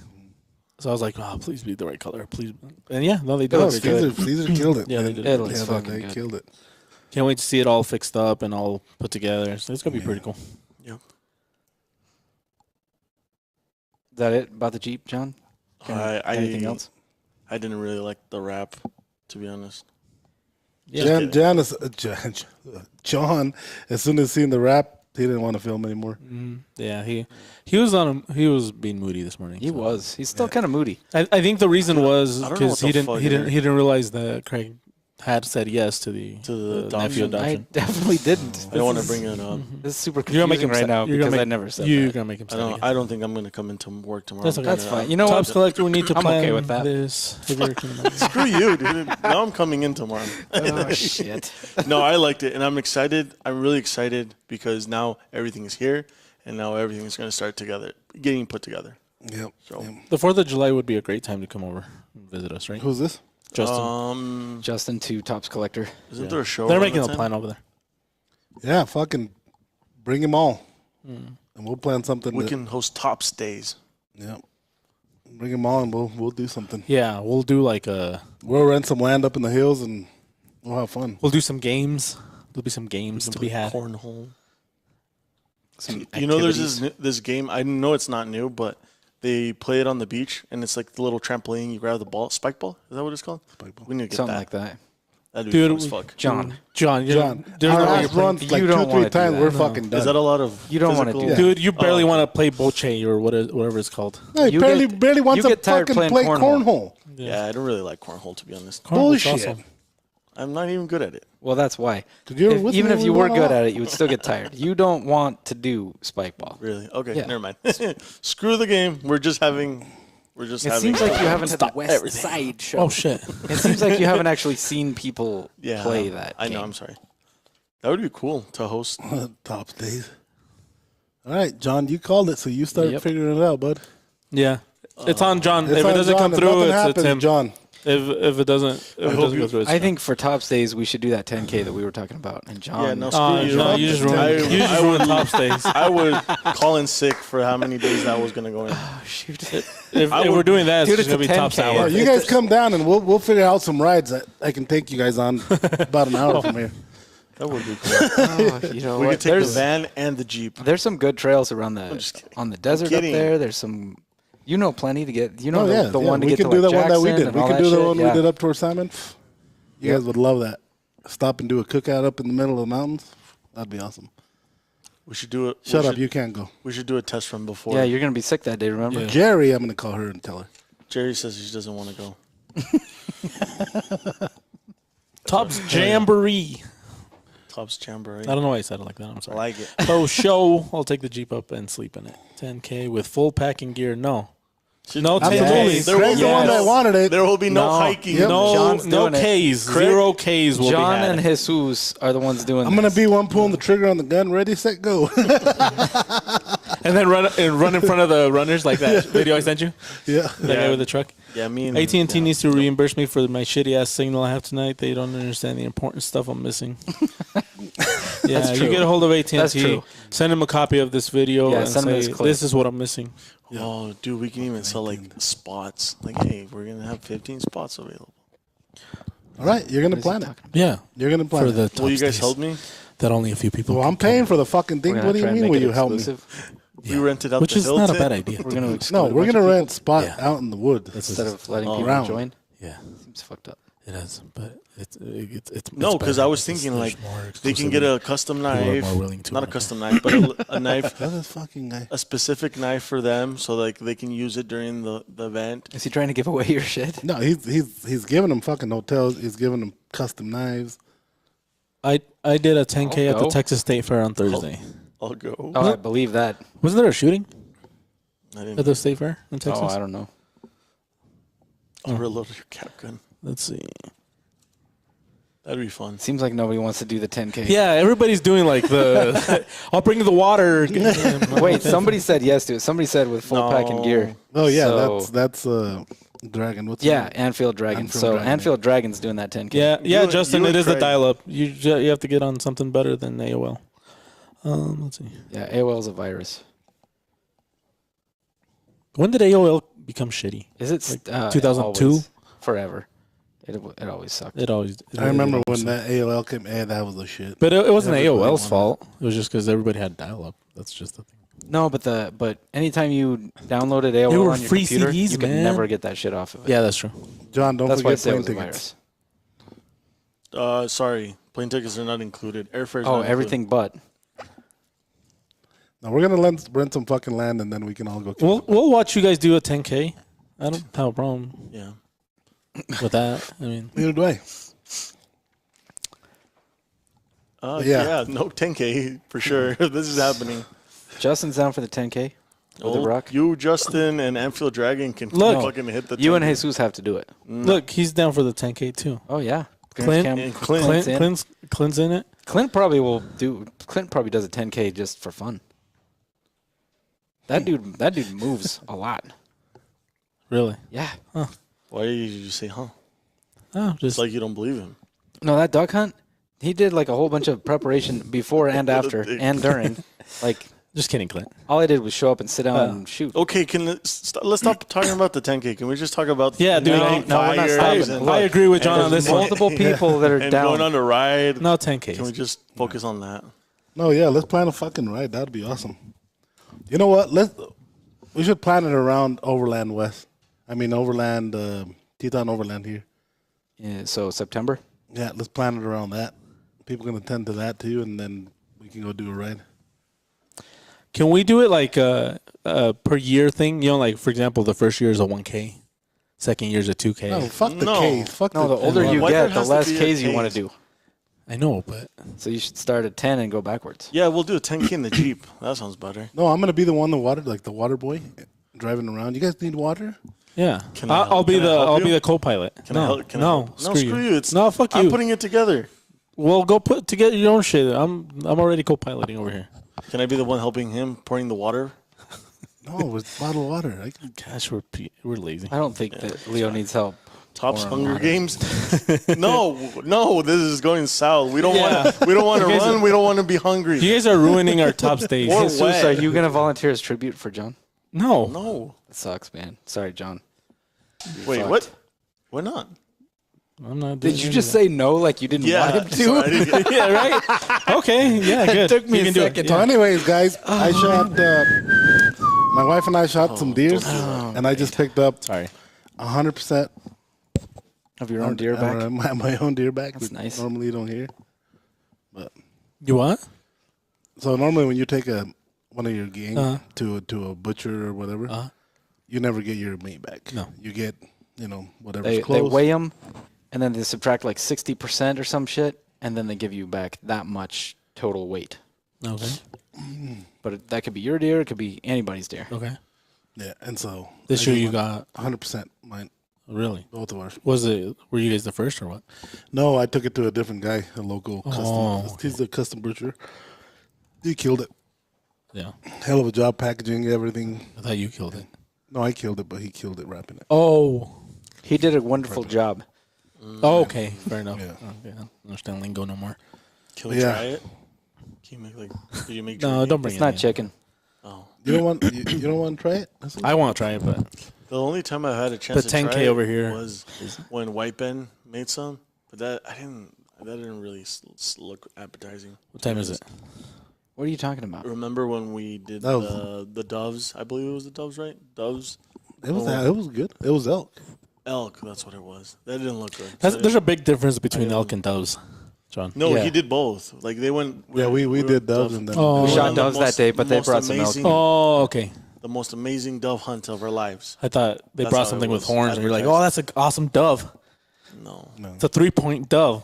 So I was like, oh, please be the right color, please. And yeah, no, they did. No, a great job. Caesar killed it. Yeah, they man. did. It looks Yeah, fucking they good. killed it. Can't wait to see it all fixed up and all put together. So it's gonna be pretty cool. Yep. Is that it about the Jeep, John? Anything else? I didn't really like the rap, to be honest. Yeah. John, as soon as seen the rap, he didn't want to film anymore. Yeah, he was being moody this morning. He so. was. He's still kind of moody. I think the reason was I don't know because what he the didn't fuck he didn't either. he didn't realize that Craig had said yes to the nephew adoption. I adoption. definitely didn't. I don't want to bring it up. This is super You're gonna make confusing him right sad. now You're gonna because I make- never said You're that. gonna make him sad. again. I don't think I'm going to come into work tomorrow. That's okay. That's fine. You know Tops what? collector, we need to I'm plan okay with that. this. If you're gonna- Screw you, dude. Now I'm coming in tomorrow. Oh, shit. No, I liked it, and I'm excited. I'm really excited because now everything is here, and now everything is going to start getting put together. Yep. So, the 4th of July would be a great time to come over and visit us, right? Who's this? Justin. Justin to Tops Collector. isn't there a show? They're around making that a time? plan over there. Yeah, fucking bring them all, and we'll plan something. We that- can host Tops Days. Yep. Bring them all, and we'll do something. Yeah, we'll do like a We'll rent some land up in the hills, and we'll have fun. we'll do some games. There'll be some games to be had. Cornhole. Some You know, there's activities. this game. I know it's not new, but they play it on the beach, and it's like the little trampoline. You grab the ball, spike ball. Is that what it's called? Spike ball. We need to get Something that. like that. That'd be Dude, fun as fuck. John, John, John, there's our no way last you're playing. runs like You 2 don't or 3 wanna do times. that. We're No. fucking done. Is that a lot of? You don't wanna physical- do that. Dude, you barely okay. want to play boche or whatever it's called. Hey, You barely wants you to get tired fucking playing play cornhole. cornhole. Yeah, I don't really like cornhole, to be honest. Cornhole's Bullshit. awesome. I'm not even good at it. well, that's why. Did you ever with Even me if when you we were won a good lot? at it, you would still get tired. You don't want to do spike ball. Really? Okay, Yeah. never mind. Screw the game. We're just having. It seems like you haven't Stop the West everything. Side show. Oh shit! It seems like you haven't actually seen people yeah, play that. I know. game. I'm sorry. That would be cool to host. Top days. All right, John, you called it, so you start Yep. figuring it out, bud. Yeah, it's on John. It's If it on doesn't John. come If through, nothing it's happens, him. John. If it doesn't go through, it's I think for Tops Days, we should do that 10K that we were talking about. And John, Yeah, no, screw you. no, you just ruined. You just ruined top stays. I would call in sick for how many days that was gonna go in. oh, shoot. If I we're would- doing that, Dude, it's just it's gonna a be top 10K. hour. Oh, you guys come down, and we'll figure out some rides that I can take you guys on about an hour from here. That would be cool. Oh, you know We what? could take the van and the Jeep. There's some good trails around just kidding. on the desert up kidding. there. There's some, you know, plenty to get. You know, Oh, the one to we get could to do like the one that we Jackson did. and We all could that do the shit. one Yeah. we did up towards Simon. You guys would love that. Stop and do a cookout up in the middle of the mountains. That'd be awesome. We should do it. Shut up, you can't go. We should do a test run before. Yeah, you're gonna be sick that day. Remember? Yeah. Jerry, I'm gonna call her and tell her. Jerry says he doesn't want to go. Top's Jamboree. Tops Jamboree. I don't know why I said it like that. I'm I sorry. like it. Oh, show. I'll take the Jeep up and sleep in it. 10K with full packing gear. No. No Absolutely. 10Ks. There will Craig's be the one no- that wanted it. There will be no, No. hiking. Yep. No, John's no doing it. Ks. 0 Ks will John be had. and Jesus are the ones doing. I'm gonna this. be one pulling the trigger on the gun. Ready, set, go. And then run in front of the runners like that video I sent you. yeah. That guy with the truck. Yeah, me and AT&T yeah. needs to reimburse me for my shitty ass signal I have tonight. They don't understand the important stuff I'm missing. Yeah, That's you true. get a hold of AT&T. That's true. Send them a copy of this video Yeah, and send 'em say this clip. this is what I'm missing. Oh, dude, we can even sell like spots. Like, hey, we're gonna have 15 spots available. All right, you're gonna What is he plan it. talking Yeah, You're gonna plan for it. the Will you top guys stays help me? that only a few people. Well, can I'm paying for the fucking We're thing. gonna What do you try and mean? make Will it you help me? exclusive We rented out which the is not a Hilton. bad idea. We're gonna No, exclude a we're bunch gonna of rent spot Yeah. out in the woods. That's people instead of letting Oh. people Around. join. Yeah, Seems fucked up. It is, but it's No, because better I was because thinking there's like more they can get a custom are knife, more willing to not a run it. custom knife, but a knife, That is fucking guy. a specific knife for them, so like they can use it during the event. Is he trying to give away your shit? No, he's giving them fucking hotels. He's giving them custom knives. I did a 10K I'll at the go. Texas State Fair on Thursday. I'll go. Oh, I believe that. Wasn't there a shooting I didn't at the State Fair in Texas? Oh, I don't know. I'll reload your cap gun. Let's see. That'd be fun. Seems like nobody wants to do the 10K. Yeah, everybody's doing like the. I'll bring the water. Wait, somebody said yes to it. Somebody said with full pack and gear. Oh yeah, So- that's Dragon. What's his Yeah, name? Anfield Dragon. Anfield So Dragon, Anfield Dragon's doing that 10K. Yeah, You- Justin, you it and is the Craig. dial-up. You have to get on something better than AOL. Let's see. Yeah, AOL's a virus. When did AOL become shitty? Is it 2002? always, forever? It always sucked. It always. I remember when that AOL came. That was the shit. But it wasn't Everybody AOL's wanted fault. It was just because everybody had dial-up. That's just the thing. No, but anytime you downloaded They AOL were on your free computer, CDs, you could man. never get that shit off of it. Yeah, that's true. John, don't That's why I forget say it plane was a tickets. virus. Sorry, plane tickets are not included. Airfares. Oh, everything but. No, we're gonna rent some fucking land and then we can all go. We'll watch you guys do a 10K. I don't have a problem Yeah. with that. I mean, Either way. Yeah. Yeah. No 10K for sure. This is happening. Justin's down for the 10K with the Rock. You, Justin, and Anfield Dragon can Look. fucking hit the. You 10K. and Jesus have to do it. look, he's down for the 10K too. Oh yeah, Clint, and Clint. Clint's in. Clint's in it. Clint probably will do. Clint probably does a 10K just for fun. That dude moves a lot. Really? Yeah. Why did you say, huh? Oh, It's just like you don't believe him. No, that duck hunt. He did like a whole bunch of preparation before and after and during. Like just kidding, Clint. all I did was show up and sit down and shoot. Okay, let's stop talking about the 10K. Can we just talk about Yeah, dude, lighting no, we're not fires stopping. and, Look, I agree with John and on this there's one. Multiple people that are and down. going on a ride? No 10K. Can we just focus on that? No, yeah, let's plan a fucking ride. That'd be awesome. You know what? We should plan it around Overland West. I mean Overland, Teton Overland here. Yeah, so September. Yeah, let's plan it around that. People can attend to that too, and then we can go do a ride. Can we do it like a per year thing? You know, like for example, the first year is a 1K, second year is a 2K. No, fuck the No. K's. Fuck No, the older you Why there get, the has to less be a Ks you want case? to do. I know, but So you should start at 10 and go backwards. Yeah, we'll do a 10K in the Jeep. That sounds better. No, I'm gonna be the one, the water boy, driving around. You guys need water? yeah, Can I help- I'll be can I the help I'll you? be the co-pilot. Can I no, help? Can I no, help? screw, no, screw you. It's no, fuck you. I'm putting it together. Well, go put together your own shit. I'm already co-piloting over here. Can I be the one helping him pouring the water? No, it's bottled water. Gosh, we're lazy. I don't think that Leo needs help. Tops Pouring Hunger water. Games? no, this is going south. We don't Yeah. want to. We don't want to You guys run. are- We don't want to be hungry. You guys are ruining our top stage. Or Jesus, wet. are you going to volunteer as tribute for John? No, No. That sucks, man. Sorry, John. Wait, fucked. what? Why not? I'm not. Doing Did you any just of say no like you didn't want him to? sorry, I didn't get- that. Yeah, right. Okay, yeah, good. took me You a can do it. second. So, Yeah. anyways, guys, I shot. My wife and I shot some deer, Oh, and I just picked up Sorry. 100% Of your own deer back? my own deer back. That's which nice. Normally, you don't hear. But You what? so normally, when you take one of your game Uh-huh. to a butcher or whatever, Uh-huh. you never get your meat back. No. You get whatever's They close. weigh them, and then they subtract like 60% or some shit, and then they give you back that much total weight. Okay. But that could be your deer. It could be anybody's deer. Okay. Yeah, and so This year you got 100% mine, really. both of ours. Was it? Were you guys the first or what? No, I took it to a different guy, a local Oh, custom. He's a custom butcher. He killed it. Yeah. Hell of a job packaging everything. I thought you killed it. No, I killed it, but he killed it wrapping it. Oh. He did a wonderful job. Oh, okay. Fair enough. Yeah. Okay. I don't understand lingo no more. Can we Yeah. try it? Can you make did you make? No, jerky? don't bring It's it. not in. chicken. Oh. You don't want you don't want to try it? That's I want to try it, but The only time I had a chance The to 10K try it over here was when White Ben made some, but that didn't really look appetizing. what time is it? What are you talking about? Remember when we did That was- the doves? I believe it was the doves, right? Doves. it was good. It was elk. elk. That's what it was. That didn't look good. There's a big difference between elk and doves, John. No, Yeah. he did both. Like they went. Yeah, we were did doves and then Oh. We went shot on the doves that day, but they most brought some elk. amazing- Oh, okay. The most amazing dove hunt of our lives. I thought they That's brought how it something with was horns, and you're like, advertised. "Oh, that's an awesome dove. No. It's a 3-point dove."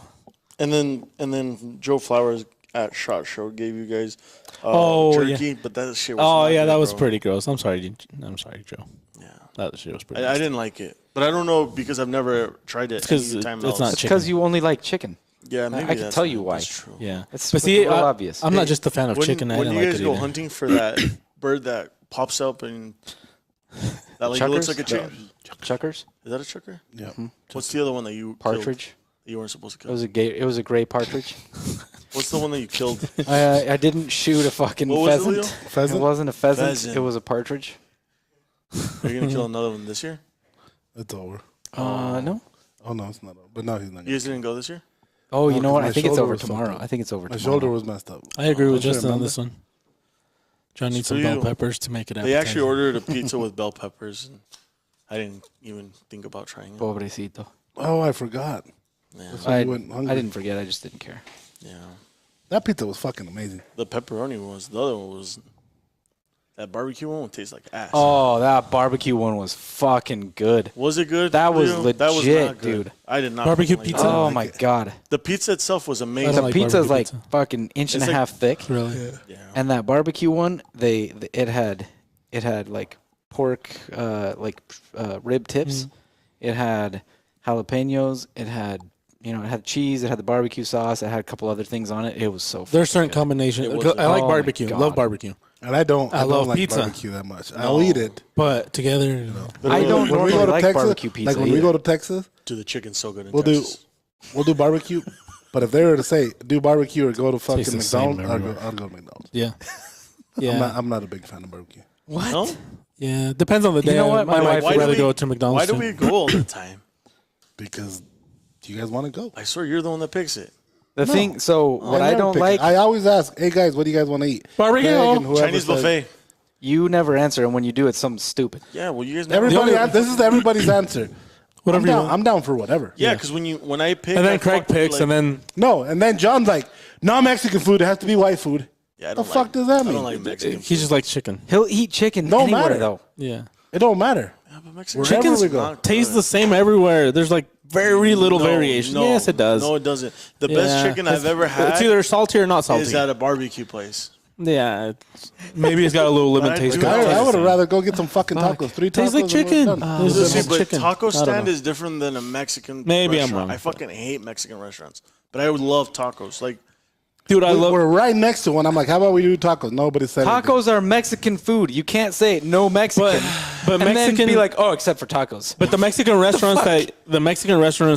And then Joe Flowers at SHOT Show gave you guys Oh, jerky, but that shit was Oh not yeah, good, that was bro. pretty gross. I'm sorry, Joe. Yeah. That shit was pretty. I didn't like it. But I don't know because I've never tried it. 'cause any time it's else. not It's because you only like chicken. Yeah, maybe I can that's tell it. you why. That's true. Yeah, It's but fucking see, real obvious. I'm not just a fan of When, chicken. I when didn't you like guys it go either. hunting for that bird that pops up and that like looks Chuckers? like a chicken, Chuckers, is that a chucker? yeah. What's the other one that you killed partridge. that you weren't supposed to It kill? was a gay. It was a gray partridge. What's the one that you killed? I didn't shoot a fucking What was it, pheasant. Leo? Pheasant? It wasn't a pheasant. Pheasant. It was a partridge. Are you gonna kill another one this year? It's over. No. Oh no, it's not over. But no, he's not. You Gonna. guys didn't go this year? Oh, you No, know 'cause what? my I think it's shoulder over was fucked tomorrow. up. I think it's over My tomorrow. shoulder was messed up. I agree with I should Justin on remember. this one. John needs So some bell you- peppers to make it. They actually appetizing. ordered a pizza with bell peppers, and I didn't even think about trying it. Pobrecito. Oh, I forgot. Yeah, So you went hungry. I didn't forget. I just didn't care. yeah. That pizza was fucking amazing. The pepperoni was the other one was that barbecue one would taste like ass. Oh, that barbecue one was fucking good. Was it good? That was Leo? That was legit, not good. dude. I did not Barbecue fucking like pizza? that. Oh like my it. god. The pizza itself was I amazing. don't The like pizza's barbecue like pizza. fucking inch and It's a like- half thick. Really? Yeah. And that barbecue one, it had like pork, rib tips. It had jalapenos. It had it had cheese. It had the barbecue sauce. It had a couple other things on it. It was so. There's certain good. combinations. It was- I like Oh my barbecue. God. Love barbecue. And I don't. I don't love like pizza. barbecue that much. I'll eat it. But together, you know. I don't When we normally go to like Texas, barbecue pizza. like when we either. go to Texas, Dude, the chicken's so good in we'll do Texas. barbecue. But if they were to say do barbecue or go to fucking Tastes the same McDonald's, everywhere. I'll go to McDonald's. Yeah. I'm, Yeah. I'm not a big fan of barbecue. What? No? Yeah. Depends on the day. know what? I My might wife- rather go to McDonald's. Why do too. we go all the time? Because you guys want to go. I swear you're the one that picks it. The thing. So what I never don't pick it. like, I always ask, hey guys, what do you guys want to eat? Barbecue. Greg and whoever Chinese says- buffet. you never answer, and when you do, it's something stupid. Yeah, well, you guys never. Everybody, only- this is everybody's answer. Whatever I'm you down, want. I'm down for whatever. Yeah, because when I pick, And I then Craig fucking, picks, like- and then No, and then John's like, no Mexican food. It has to be white food. yeah, I The don't fuck like, does that I mean? don't like Mexican. he just likes chicken. He'll eat chicken No anywhere matter. though. Yeah. It don't matter. Yeah, but Mexican Wherever chicken's we go. not Tastes good. the same everywhere. There's like very little No, variation. no, Yes, it does. No, it doesn't. The best Yeah. chicken I've ever had It's either salty or not salty. is at a barbecue place. Yeah. Maybe it's got a little lemon I taste. do but it not tastes I the would have same. rather go get some fucking tacos. 3 tacos. Tastes like and we're chicken. done. This So is see, just but chicken. taco I don't stand know. is different than a Mexican Maybe I'm restaurant. wrong. I fucking hate Mexican restaurants, but I would love tacos. Like, Dude, I love. We're right next to one. I'm like, how about we do tacos? Nobody said anything. Tacos are Mexican food. You can't say no Mexican, But and then Mexican be like, oh, except for tacos. But the Mexican restaurants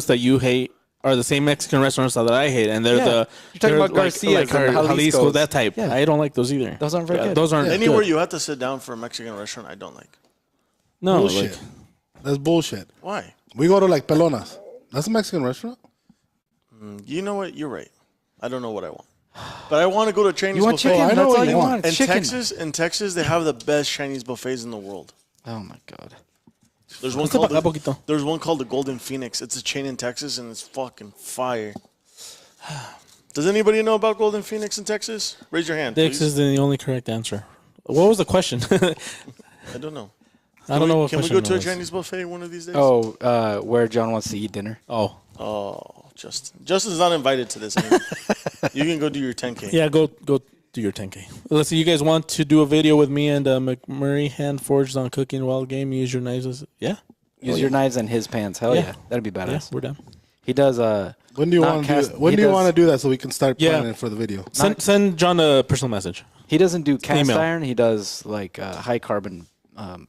that you hate are the same Mexican restaurants that I hate, and they're Yeah. the You're talking they're about Garcia's and Jalisco's. that type. Yeah. I don't like those either. Those aren't very good. Those aren't anywhere good. you have to sit down for a Mexican restaurant, I don't like. No, Bullshit. like, That's bullshit. Why? We go to like Pelonas. That's a Mexican restaurant. You know what? You're right. I don't know what I want, but I want to go to a Chinese You want buffet. chicken? I know That's what all you you want. want. In It's chicken. Texas, they have the best Chinese buffets in the world. Oh my god. There's one Basta called pa acá poquito. there's one called the Golden Phoenix. It's a chain in Texas, and it's fucking fire. Does anybody know about Golden Phoenix in Texas? Raise your hand, Dix please. is the only correct answer. What was the question? I don't know. I don't know what Can we question go to it a was. Chinese buffet one of these days? Oh, where John wants to eat dinner. Oh, Oh, Justin's not invited to this anymore. You can go do your 10K. yeah. Go do your 10K. Let's see. You guys want to do a video with me and McMurray hand forged on cooking wild game? Use your knives. Yeah. Use your knives and his pants. Hell Yeah. yeah, that'd be Yeah, badass. we're done. He does. When do you Not want to do cast- that? When he do you does- want to do that so we can start Yeah. planning for the video? Send John a personal message. He doesn't do cast Email. iron. He does like high carbon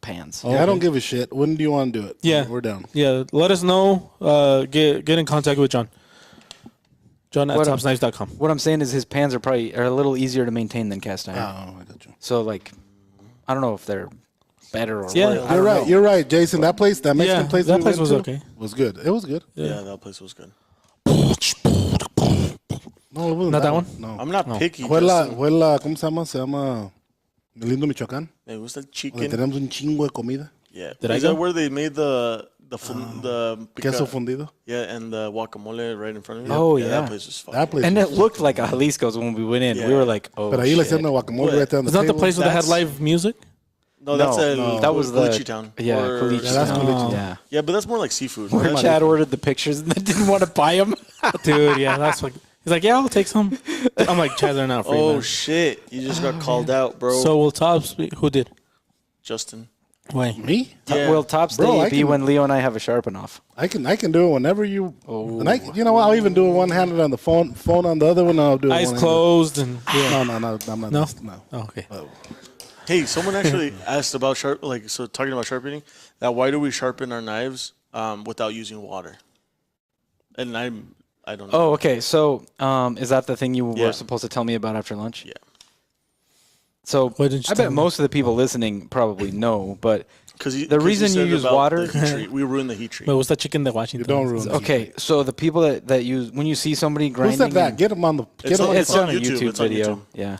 pans. Yeah, I don't give a shit. When do you want to do it? Yeah. We're down. Yeah, let us know. Get in contact with John. John at What- topsknives.com. What I'm saying is his pans are probably a little easier to maintain than cast iron. Oh, I got you. So like, I don't know if they're better or Yeah. worse. I You're don't right. know. You're right, Jason. That place, that Mexican Yeah, place, that we place went was to okay. Was good. It was good. Yeah, that place was good. No, it wasn't Not that one? No. I'm not picky. Fue la, Justin. ¿cómo se llama? Se llama Lindo Michoacán. Me gusta el Donde chicken. tenemos un chingo de comida. Yeah. Did I Is that go? where they made the the Queso fundido. Yeah, and the guacamole right in front of you. Oh, That yeah. place was fucking. That place. And was- it looked like a Jalisco's when we went in. We Yeah. were like, oh, But ahí le shit. hacían the guacamole What? right there on the It's not the table. place where they had That's- live music. No, that's No, that was the Caliche Town. Yeah, Or- Caliche Yeah, that's Town. Caliche. Yeah. Yeah, but that's more like seafood. Where right? Chad ordered the pictures and then didn't want to buy them. Dude, yeah, that's like he's like, yeah, I'll take some. I'm like, Chad, they're not free. Oh man. shit! You just got called out, bro. So will Tops be, who did? Justin. Wait. Me? Yeah. Will Tops Bro, Day I be can- when Leo and I have a sharpen off? I can do it whenever you. And you know what? I'll even do it one handed on the phone on the other one. I'll do it Eyes one-handed. closed and No, I'm not. No? No. Oh, okay. Hey, someone actually asked about talking about sharpening. That why do we sharpen our knives without using water? And I don't know. Oh, okay. So, is that the thing you Yeah. were supposed to tell me about after lunch? Yeah. So, Why didn't you I tell bet me? most of the people listening probably know, but Because the reason you use water- we ruin the heat treat. But what's that chicken that watching? You don't ruin. okay. So the people that use when you see somebody Who grinding, said that? Get him on the. Get It's him on on- the it's phone. on a YouTube. YouTube It's on video. YouTube. Yeah.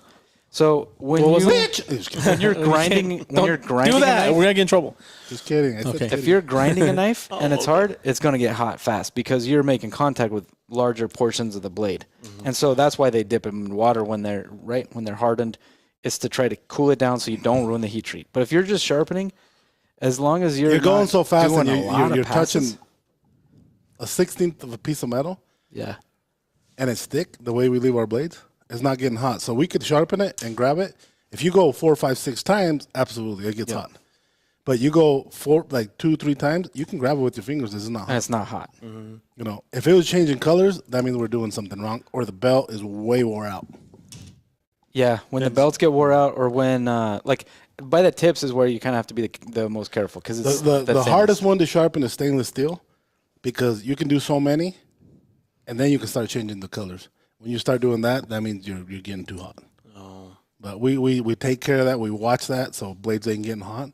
So when What was you it? Bitch! Just kidding. when you're grinding when you're grinding do a that. knife, We're gonna get in trouble. Just kidding. I said Okay. kidding. if you're grinding a knife and it's okay. hard, it's going to get hot fast because you're making contact with larger portions of the blade. Mm-hmm. And so that's why they dip them in water when they're hardened. It's to try to cool it down so you don't ruin the heat treat. But if you're just sharpening, as long as you're going not so fast doing and a lot of you're passes- touching a 16th of a piece of metal Yeah. and it's thick the way we leave our blades, it's not getting hot. So we could sharpen it and grab it. If you go 4, 5, 6 times, absolutely it gets hot. But you go 2, 3 times, you can grab it with your fingers. It's not And hot. it's not hot. You know, if it was changing colors, that means we're doing something wrong, or the belt is way wore out. Yeah, when the belts get wore out, or when by the tips is where you kind of have to be the most careful because it's The thinnest. hardest one to sharpen is stainless steel, because you can do so many, and then you can start changing the colors. When you start doing that, that means you're getting too hot. But we take care of that. We watch that so blades ain't getting hot.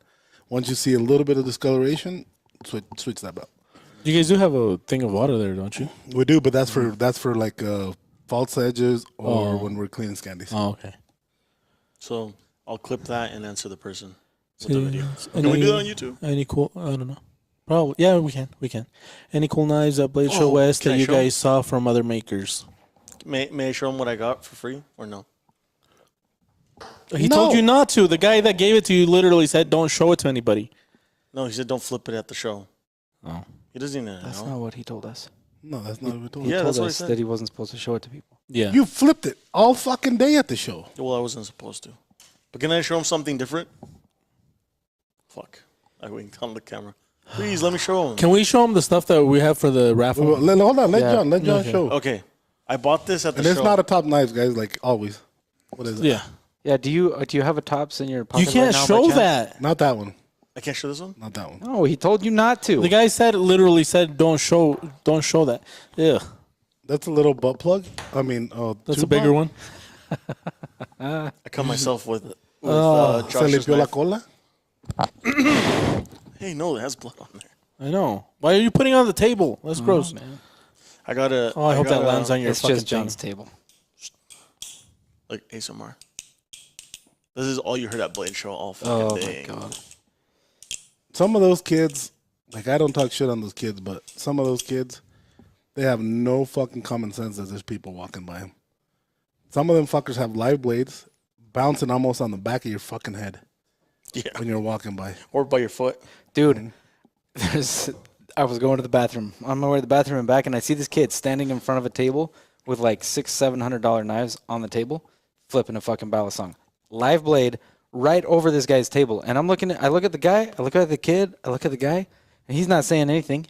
Once you see a little bit of discoloration, switch that belt. You guys do have a thing of water there, don't you? We do, but that's for like false edges or when we're cleaning scandies. Oh, okay. So I'll clip that and answer the person with See, the video. any- Can we do that on YouTube? Any cool? I don't know. Probably. Yeah, we can. We can. Any cool knives at Blade Show Oh, West can that I you show 'em? guys saw from other makers? May I show them what I got for free or no? He No. told you not to. The guy that gave it to you literally said, "Don't show it to anybody." No, he said don't flip it at the show. Oh. He doesn't even That's know. not what he told us. No, that's not what we told Yeah, you. that's Told what he us said. that he wasn't supposed to show it to people. Yeah. You flipped it all fucking day at the show. Well, I wasn't supposed to. But can I show him something different? Fuck. I winked on the camera. Please let me show him. Can we show him the stuff that we have for the raffle? Hold on, let Yeah. John Okay. show. Okay. I bought this at the And it's show. not a top knives, guys, like always. What is it? Yeah. Yeah. Do you have a tops in your pocket? You can't right now, by show chance? that. Not that one. I can't show this one? Not that one. No, he told you not to. The guy said literally said, "Don't show that." Yeah. That's a little butt plug. I mean, That's a tube bigger plug. one. I cut myself with Se Josh's limpió la knife. cola. Hey, no, it has blood on there. I know. Why are you putting it on the table? That's gross. I got a. Oh, I hope that got a- lands on your it's fucking just John's thing. table. Like ASMR. This is all you heard at Blade Show all Oh fucking my day. god. Some of those kids, like I don't talk shit on those kids, but some of those kids, they have no fucking common sense that there's people walking by them. Some of them fuckers have live blades bouncing almost on the back of your fucking head Yeah. when you're walking by. Or by your foot. Dude, I was going to the bathroom. On my way to the bathroom and back, and I see this kid standing in front of a table with like $600-700 knives on the table, flipping a fucking Balasang. Live blade right over this guy's table. And I look at the guy, I look at the kid, I look at the guy, and he's not saying anything.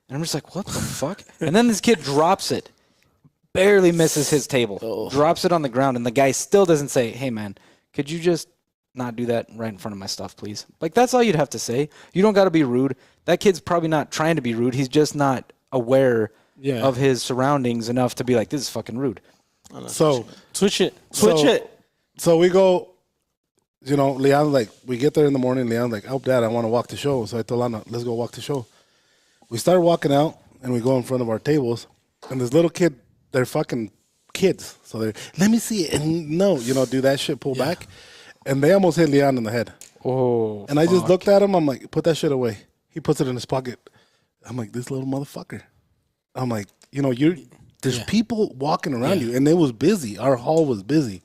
And I'm just like, what the fuck? And then this kid drops it. Barely misses his table. Drops it on the ground, and the guy still doesn't say, hey man, could you just not do that right in front of my stuff, please? Like, that's all you'd have to say. You don't got to be rude. That kid's probably not trying to be rude. He's just not aware of his surroundings enough to be like, this is fucking rude. So, Switch it. Switch So- it. so we go, you know, Leon's like, we get there in the morning. Leon's like, oh, Dad, I want to walk the show. So I told Lana, let's go walk the show. We start walking out, and we go in front of our tables, and this little kid, they're fucking kids. So they're, let me see it. And no, you know, do that shit, pull back. And they almost hit Leon in the head. Oh, And I just looked at him. I'm like, put that shit away. He puts it in his pocket. I'm like, this little motherfucker. I'm like, there's Yeah. people walking around you, and it was busy. Our hall was busy,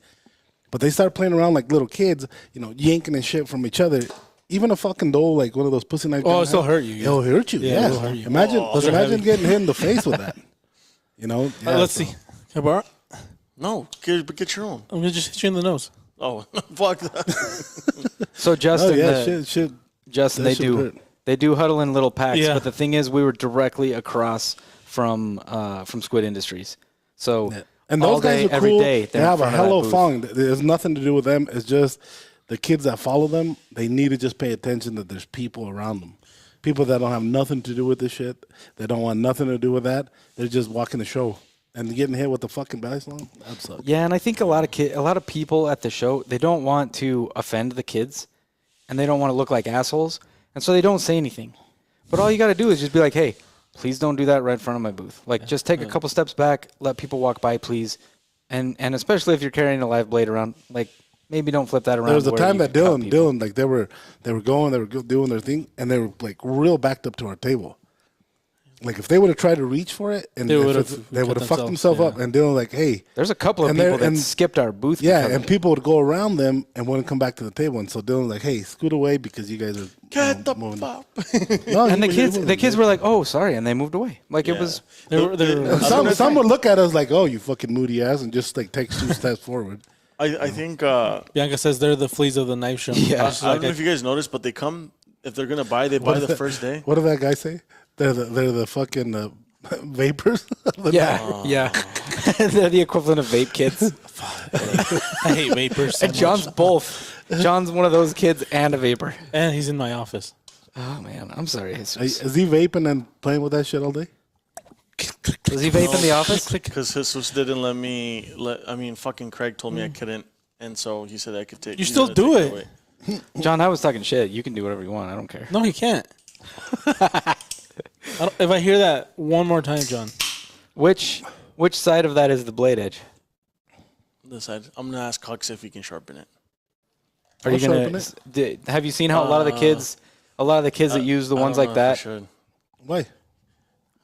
but they started playing around like little kids, yanking and shit from each other. Even a fucking doll, like one of those pussy knife. Oh, guns, it'll hurt you. It'll hurt you. Yeah, Yeah, it'll hurt you. Imagine, Those are imagine heavy. getting hit in the face with that. Yeah, Let's so- see. Can I borrow? No, get your own. I'm gonna just hit you in the nose. Oh, fuck that. So Oh Justin, yeah, shit. Justin, that they shit do hurt. they do huddle in little packs. Yeah. But the thing is, we were directly across from Squid Industries. So And all those guys day, are every cool. day, They they're in have a front of that hell of booth. following. There's nothing to do with them. It's just the kids that follow them. They need to just pay attention that there's people around them. People that don't have nothing to do with this shit. They don't want nothing to do with that. They're just walking the show and getting hit with the fucking ballet song. That sucks. Yeah, and I think a lot of people at the show, they don't want to offend the kids, and they don't want to look like assholes, and so they don't say anything. But all you got to do is just be like, "Hey, please don't do that right in front of my booth. Like, just take a couple steps back, let people walk by, please." And especially if you're carrying a live blade around, like maybe don't flip that around. There was a where time you that could cut people. Dylan, like they were doing their thing, and they were like real backed up to our table. Like if they would have tried to reach for it, and They if would've it's- they would have cut fucked themselves themselves, up. yeah. And Dylan like, hey, There's a couple of And they're- people that and- skipped our booth. yeah, because and of it. people would go around them and wouldn't come back to the table. And so Dylan was like, hey, scoot away because you guys are Get the moving. fuck. No, And he the wasn't, kids man. were like, "Oh, sorry," and they moved away. Like it Yeah. was. They were Some would look at us like, "Oh, you fucking moody ass," and just like take 2 steps forward. I think Bianca says they're the fleas of the knife show. Yeah. She's I like, don't know if you guys noticed, but they come if they're gonna buy, they buy the first day. What did that guy say? They're the fucking vapors. Yeah, yeah. They're the equivalent of vape kids. I hate vapors. So And John's much. both. John's one of those kids and a vapor. And he's in my office. Oh man, I'm sorry. Is he vaping and playing with that shit all day? Does he vape in the office? Because Jesus didn't let me. Fucking Craig told me I couldn't, and so he said I could take. You he's still gonna do take it. away. John, I was talking shit. You can do whatever you want. I don't care. No, he can't. If I hear that one more time, John. Which side of that is the blade edge? This side. I'm gonna ask Cox if he can sharpen it. Are I'll you gonna? sharpen it. Have you seen how a lot of the kids that use the I ones don't like know if I that? should. Why?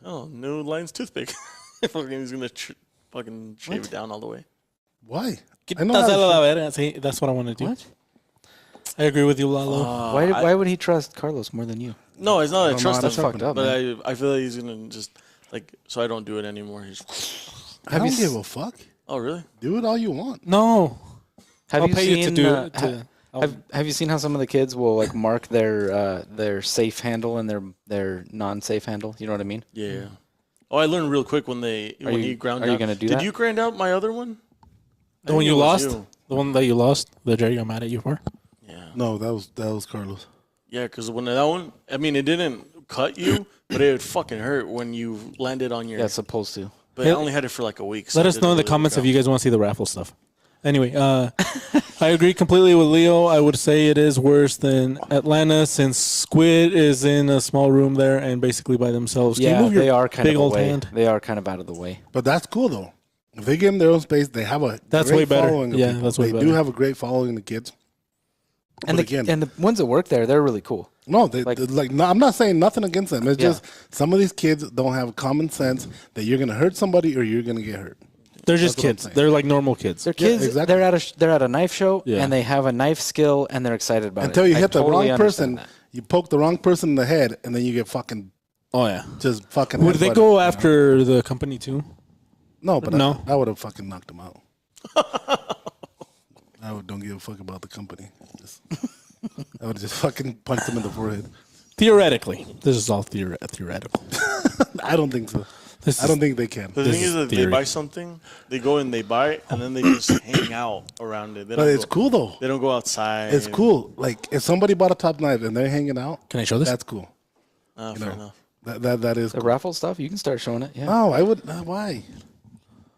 Oh, new Lion's toothpick. Fucking he's gonna fucking shave it down all the way. Why? I know how to Quítaselo a shop. la verga. See, that's what I want to do. What? I agree with you, Lalo. Why would he trust Carlos more than you? No, it's not. I don't know trust how to him, fucked up, but I feel like he's gonna just like so I don't do it anymore. He's. I don't give a fuck. Oh really? Do it all you want. No. Have I'll you pay seen? you to do it. Have you seen how some of the kids will like mark their safe handle and their non-safe handle? You know what I mean? Yeah. Oh, I learned real quick when he ground. are you out- gonna do Did that? you grind out my other one? The one think you it was lost? you. The one that you lost? The Jerry got mad at you for? Yeah. No, that was Carlos. Yeah, because when that one, I mean, it didn't cut you, but it would fucking hurt when you landed on your. Yeah, it's supposed to. But I only had it for like a week. so Let it us know in the didn't really comments work if you guys want to see the raffle stuff. Anyway, I agree completely with Leo. I would say it is worse than Atlanta since Squid is in a small room there and basically by themselves. Can you Yeah, move your they are kind big of old away. hand? They are kind of out of the way. But that's cool though. If they give them their own space, they have a That's great way better. following of Yeah, people. that's way they better. do have a great following of kids. And But the again- and the ones that work there, they're really cool. No, they Like- like no, I'm not saying nothing against them. It's Yeah. just some of these kids don't have common sense that you're gonna hurt somebody or you're gonna get hurt. They're just That's what I'm kids. saying. They're like normal kids. They're kids. exactly. They're at a knife show Yeah. and they have a knife skill and they're excited about Until it. you I hit the totally wrong understand person, that. you poke the wrong person in the head, and then you get fucking Oh, yeah. just fucking. Would they headbutted, go you know? after the company too? No, but No. I would have fucking knocked them out. don't give a fuck about the company. I would have just fucking punched them in the forehead. Theoretically. This is all theoretical. I don't think so. This I don't think they can. The This thing is is that they theory. buy something, they go and they buy it, and then they just hang out around it. They But don't it's go- cool though. They don't go outside. It's cool. Like if somebody bought a top knife and they're hanging out, Can I show this? that's cool. Fair enough. That is. The Cool. raffle stuff, you can start showing it. Yeah. No, I would. Why?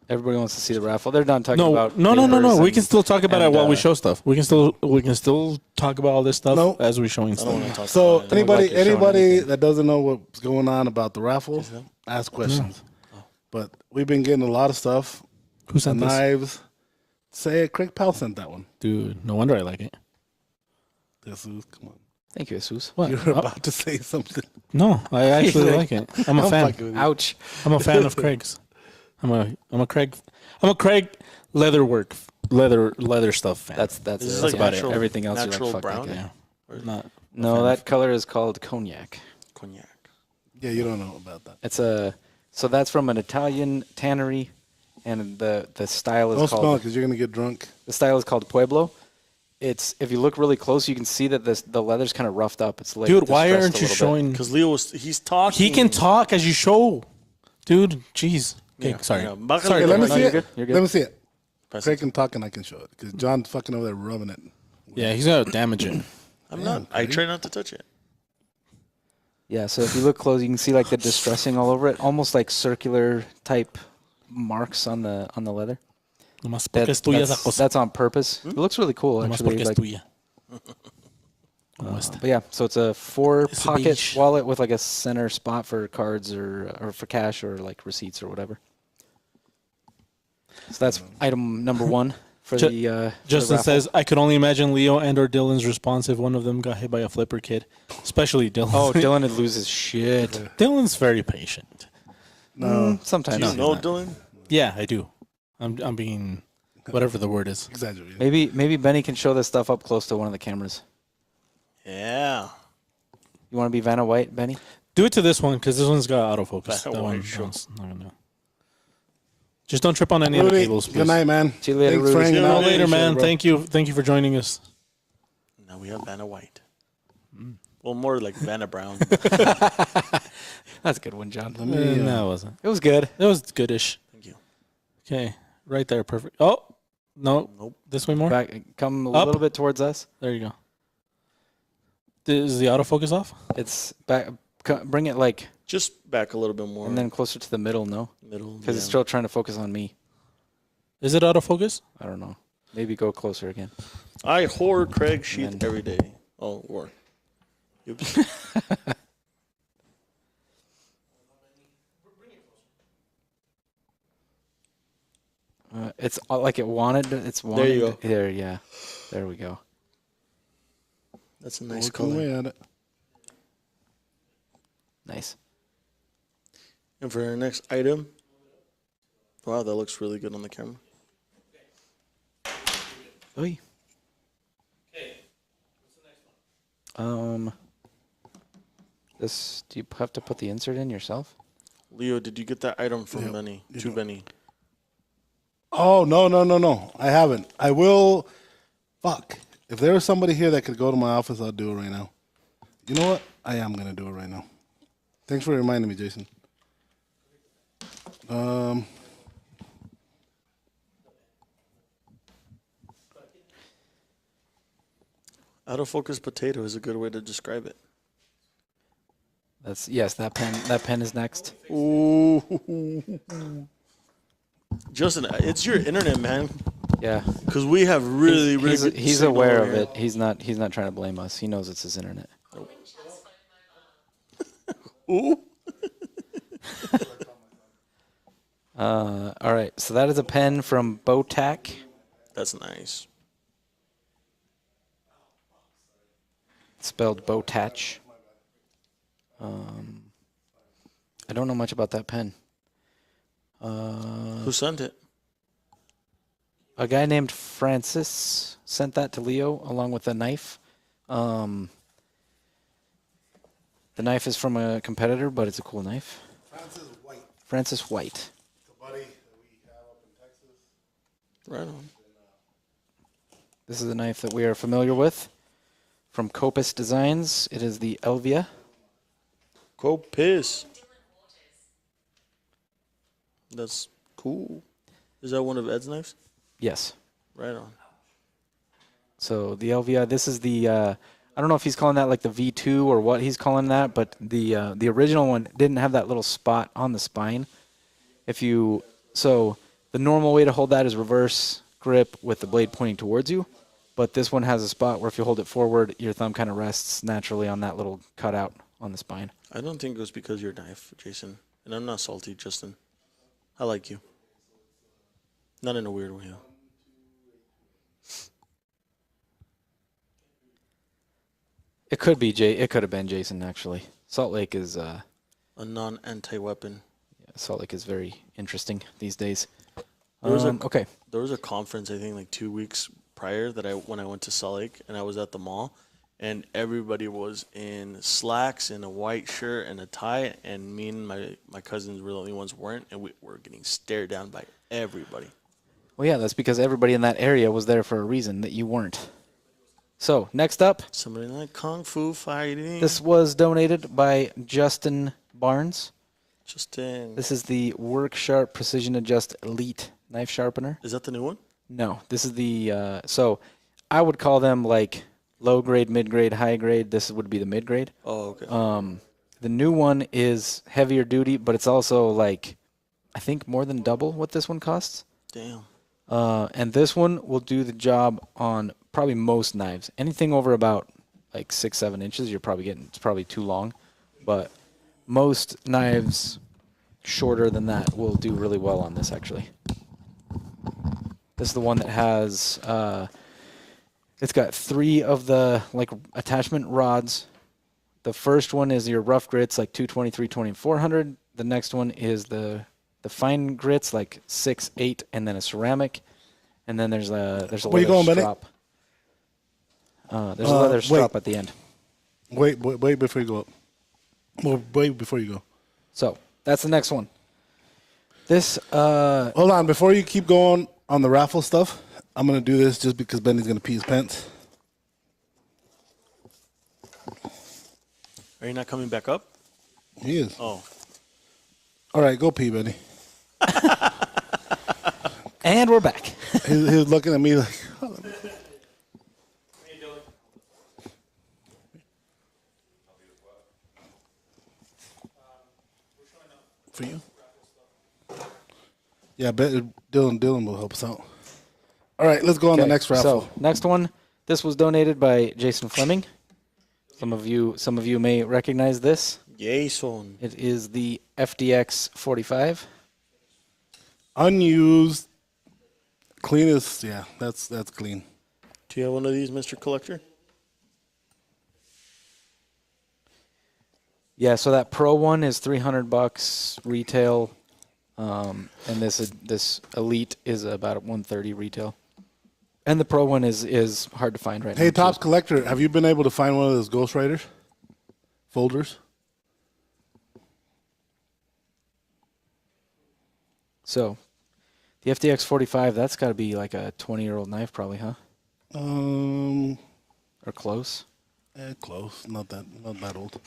Everybody wants to see the raffle. They're done talking No, about no. papers We and- can still talk about it and, while we show stuff. We can still talk about all this stuff No. as we're showing I don't want to stuff. talk So about it. anybody like you're showing anybody anything. that doesn't know what's going on about the raffle, ask questions. But we've been getting a lot of stuff. Who sent this? Knives. Say Craig Powell sent that one. Dude, no wonder I like it. Jesus, come on. Thank you, Jesus. What? You were about to say something. No, I actually like it. I'm a fan. fucking with you. Ouch. I'm a fan of Craig's. I'm a Craig leather stuff fan. That's This is that's like about natural- it. Everything else you like, natural fuck that brown? guy. yeah. Not No, that color is called cognac. Cognac. Yeah, you don't know about that. It's so that's from an Italian tannery, and the style is Don't smell it called because you're gonna get drunk. the style is called Pueblo. It's if you look really close, you can see that the leather's kind of roughed up. It's like dude, why distressed aren't a you little bit. showing? Because Leo he's talking. He can talk as you show, dude. Jeez. Okay, Yeah, sorry. yeah. Back Sorry. Hey, let me No, see you're it. good. You're good. Let me see it. Pass Craig it. can talk and I can show it because John's fucking over there rubbing it. Yeah, he's gonna damage it. I'm not. I try not to touch it. Yeah, so if you look close, you can see like the distressing all over it, almost like circular type marks on the leather. Nomás porque es tuya esa cosa. That's on purpose. It looks really cool, Nomás actually. porque es Like, tuya. Como esta. but yeah, so it's a 4-pocket beige. wallet with like a center spot for cards or for cash or like receipts or whatever. So that's item number 1 for Ju- the for the Justin raffle. says, I could only imagine Leo and or Dylan's response if one of them got hit by a flipper kid, especially Dylan. "Oh, Dylan would lose his shit." Dylan's very patient. No, Sometimes. Do you know Dylan? Yeah, I do. I'm being whatever the word is. exaggerating. Maybe Benny can show this stuff up close to one of the cameras. Yeah. You want to be Vanna White, Benny? Do it to this one because this one's got autofocus. That That one, one, sure. one's not gonna. Just don't trip on any of the Rudy, cables, please. good night, man. See you later, Thanks for Rudy. hanging See you out. Later, Sure, man. bro. Thank you for joining us. Now we have Vanna White. Well, more like Vanna Brown. That's a good one, John. No, it wasn't. It was good. It was goodish. Thank you. Okay, right there, perfect. Oh, no, Nope. this way more. Back, come a Up. little bit towards us. There you go. Is the autofocus off? It's back. Bring it like, Just back a little bit more. and then closer to the middle. No, middle. because it's yeah. still trying to focus on me. Is it autofocus? I don't know. Maybe go closer again. I hoard Craig sheet And then- every day. Oh, or. Oops. It's like it wanted. It's wanted. There you go. There, yeah. There we go. That's a nice Working color. away at it. Nice. And for our next item, wow, that looks really good on the camera. Oy. This. Do you have to put the insert in yourself? Leo, did you get that item from Yeah, Benny? you To know. Benny. Oh, no. I haven't. I will. Fuck. If there was somebody here that could go to my office, I'll do it right now. You know what? I am going to do it right now. Thanks for reminding me, Jason. Autofocus potato is a good way to describe it. That's yes. That pen. That pen is next. Ooh. Justin, it's your internet, man. Yeah. Because we have really, really he's, good he's signal aware over of here. it. He's not trying to blame us. He knows it's his internet. Ooh. All right. So that is a pen from Botac. That's nice. It's spelled Botach. I don't know much about that pen. Who sent it? A guy named Francis sent that to Leo along with a knife. The knife is from a competitor, but it's a cool knife. Francis White. Right on. This is a knife that we are familiar with from Copus Designs. It is the Elvia. Go piss. That's cool. Is that one of Ed's knives? Yes. Right on. So the Elvia, this is the, I don't know if he's calling that like the V2 or what he's calling that, but the original one didn't have that little spot on the spine. So the normal way to hold that is reverse grip with the blade pointing towards you, but this one has a spot where if you hold it forward, your thumb kind of rests naturally on that little cutout on the spine. I don't think it was because of your knife, Jason. And I'm not salty, Justin. I like you. Not in a weird way, though. It could be It could have been Jason actually. Salt Lake is A non-anti-weapon. Salt Lake is very interesting these days. There was Okay. There was a conference, I think, like 2 weeks prior when I went to Salt Lake, and I was at the mall, and everybody was in slacks and a white shirt and a tie, and me and my cousins were the only ones who weren't, and we were getting stared down by everybody. Well, yeah, that's because everybody in that area was there for a reason that you weren't. So next up, Somebody like kung fu fighting. this was donated by Justin Barnes. Justin. This is the Work Sharp Precision Adjust Elite knife sharpener. Is that the new one? No, this is the so I would call them like low grade, mid grade, high grade. This would be the mid grade. Oh, okay. The new one is heavier duty, but it's also like I think more than double what this one costs. Damn. And this one will do the job on probably most knives. Anything over about like 6-7 inches, it's probably too long. But most knives shorter than that will do really well on this actually. This is the one that has it's got 3 of the like attachment rods. The first one is your rough grits like 220, 320, 400. The next one is the fine grits like 6, 8, and then a ceramic. And then there's a Where you leather going, Benny? strap. There's a leather strap wait. at the end. Wait before you go up. Well, wait before you go. So that's the next one. This Hold on, before you keep going on the raffle stuff, I'm gonna do this just because Benny's gonna pee his pants. Are you not coming back up? He is. Oh. All right, go pee, Benny. and we're back. He was looking at me like. For you? Yeah, Dylan will help us out. All right, let's go on the next raffle. So next one, this was donated by Jason Fleming. Some of you may recognize this. Jason. It is the FDX 45. Unused, cleanest. Yeah, that's clean. Do you have one of these, Mr. Collector? Yeah, so that Pro one is $300 retail, and this Elite is about $130 retail. And the Pro one is hard to find right now. Hey, too. Tops Collector, have you been able to find one of those Ghost Riders folders? So, the FDX 45, that's got to be like a 20-year-old knife, probably, huh? Or close. Close. Not that old.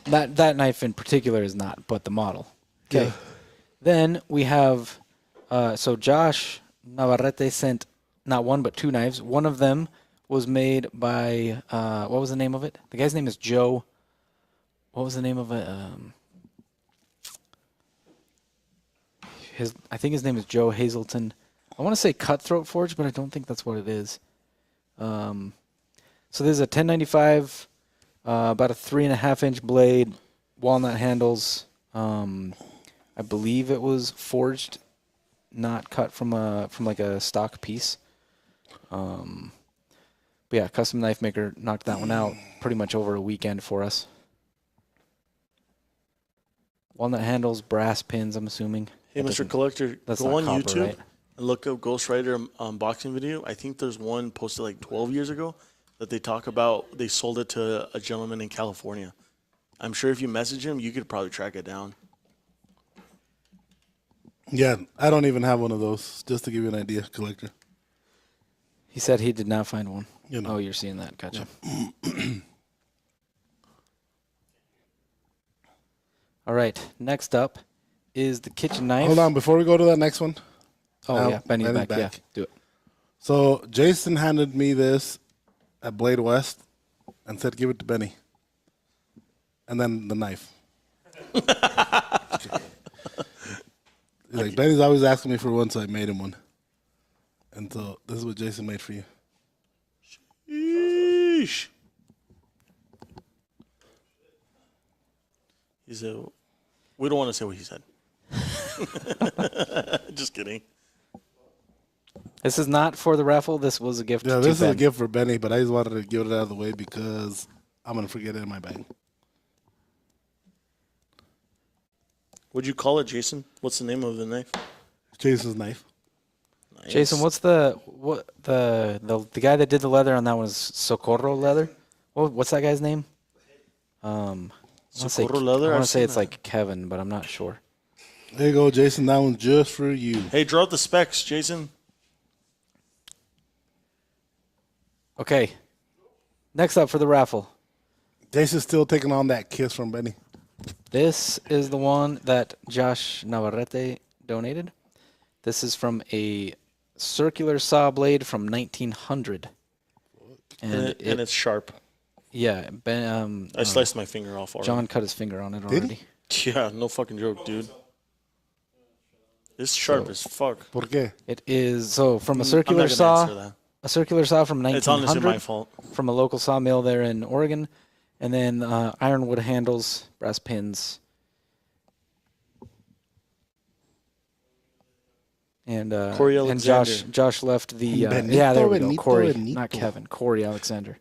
That knife in particular is not, but the model. Okay. Yeah. Then we have, so Josh Navarrete sent not one but 2 knives. One of them was made by, what was the name of it? The guy's name is Joe. What was the name of it? I think his name is Joe Hazelton. I want to say Cutthroat Forge, but I don't think that's what it is. So there's a 1095, about a 3.5-inch blade, walnut handles. I believe it was forged, not cut from like a stock piece. But yeah, Custom Knife Maker knocked that one out pretty much over a weekend for us. Walnut handles, brass pins, I'm assuming. Hey, That Mr. doesn't- Collector, that's go not on copper, YouTube right? and look up Ghost Rider unboxing video. I think there's one posted like 12 years ago that they talk about. They sold it to a gentleman in California. I'm sure if you message him, you could probably track it down. Yeah, I don't even have one of those. Just to give you an idea, Collector. He said he did not find one. You know. Oh, you're seeing that. Gotcha. All right. Next up is the kitchen knife. Hold on, before we go to that next one. Oh, Now, yeah. Benny's Benny's back. Yeah. back. Do it. So Jason handed me this at Blade West and said, "Give it to Benny." And then the knife. He's like, Benny's always asking me for one, so I made him one. And so this is what Jason made for you. Yeesh. He said, we don't want to say what he said. Just kidding. This is not for the raffle. This was a gift. Yeah, to this is Ben. a gift for Benny, but I just wanted to get it out of the way because I'm gonna forget it in my bag. What'd you call it, Jason? What's the name of the knife? Jason's knife. Nice. Jason, what's the guy that did the leather on that one is Socorro Leather? What's that guy's name? Socorro Leather? I want I've to say seen it's that. like Kevin, but I'm not sure. There you go, Jason. That one's just for you. Hey, draw out the specs, Jason. Okay. Next up for the raffle. Jason's still taking on that kiss from Benny. This is the one that Josh Navarrete donated. This is from a circular saw blade from 1900. And it's sharp. Yeah, Ben. I sliced my finger off already. John cut his finger on it Did he? already. Yeah, no fucking joke, dude. It's sharp as fuck. ¿Por qué? It is so from a I'm circular not gonna answer saw. that. A circular saw from It's honestly 1900 my fault. from a local sawmill there in Oregon, and then ironwood handles, brass pins, and Corey and Alexander. Josh left the Benito, yeah, there we go, Benito, Corey, Benito. not Kevin, Corey Alexander.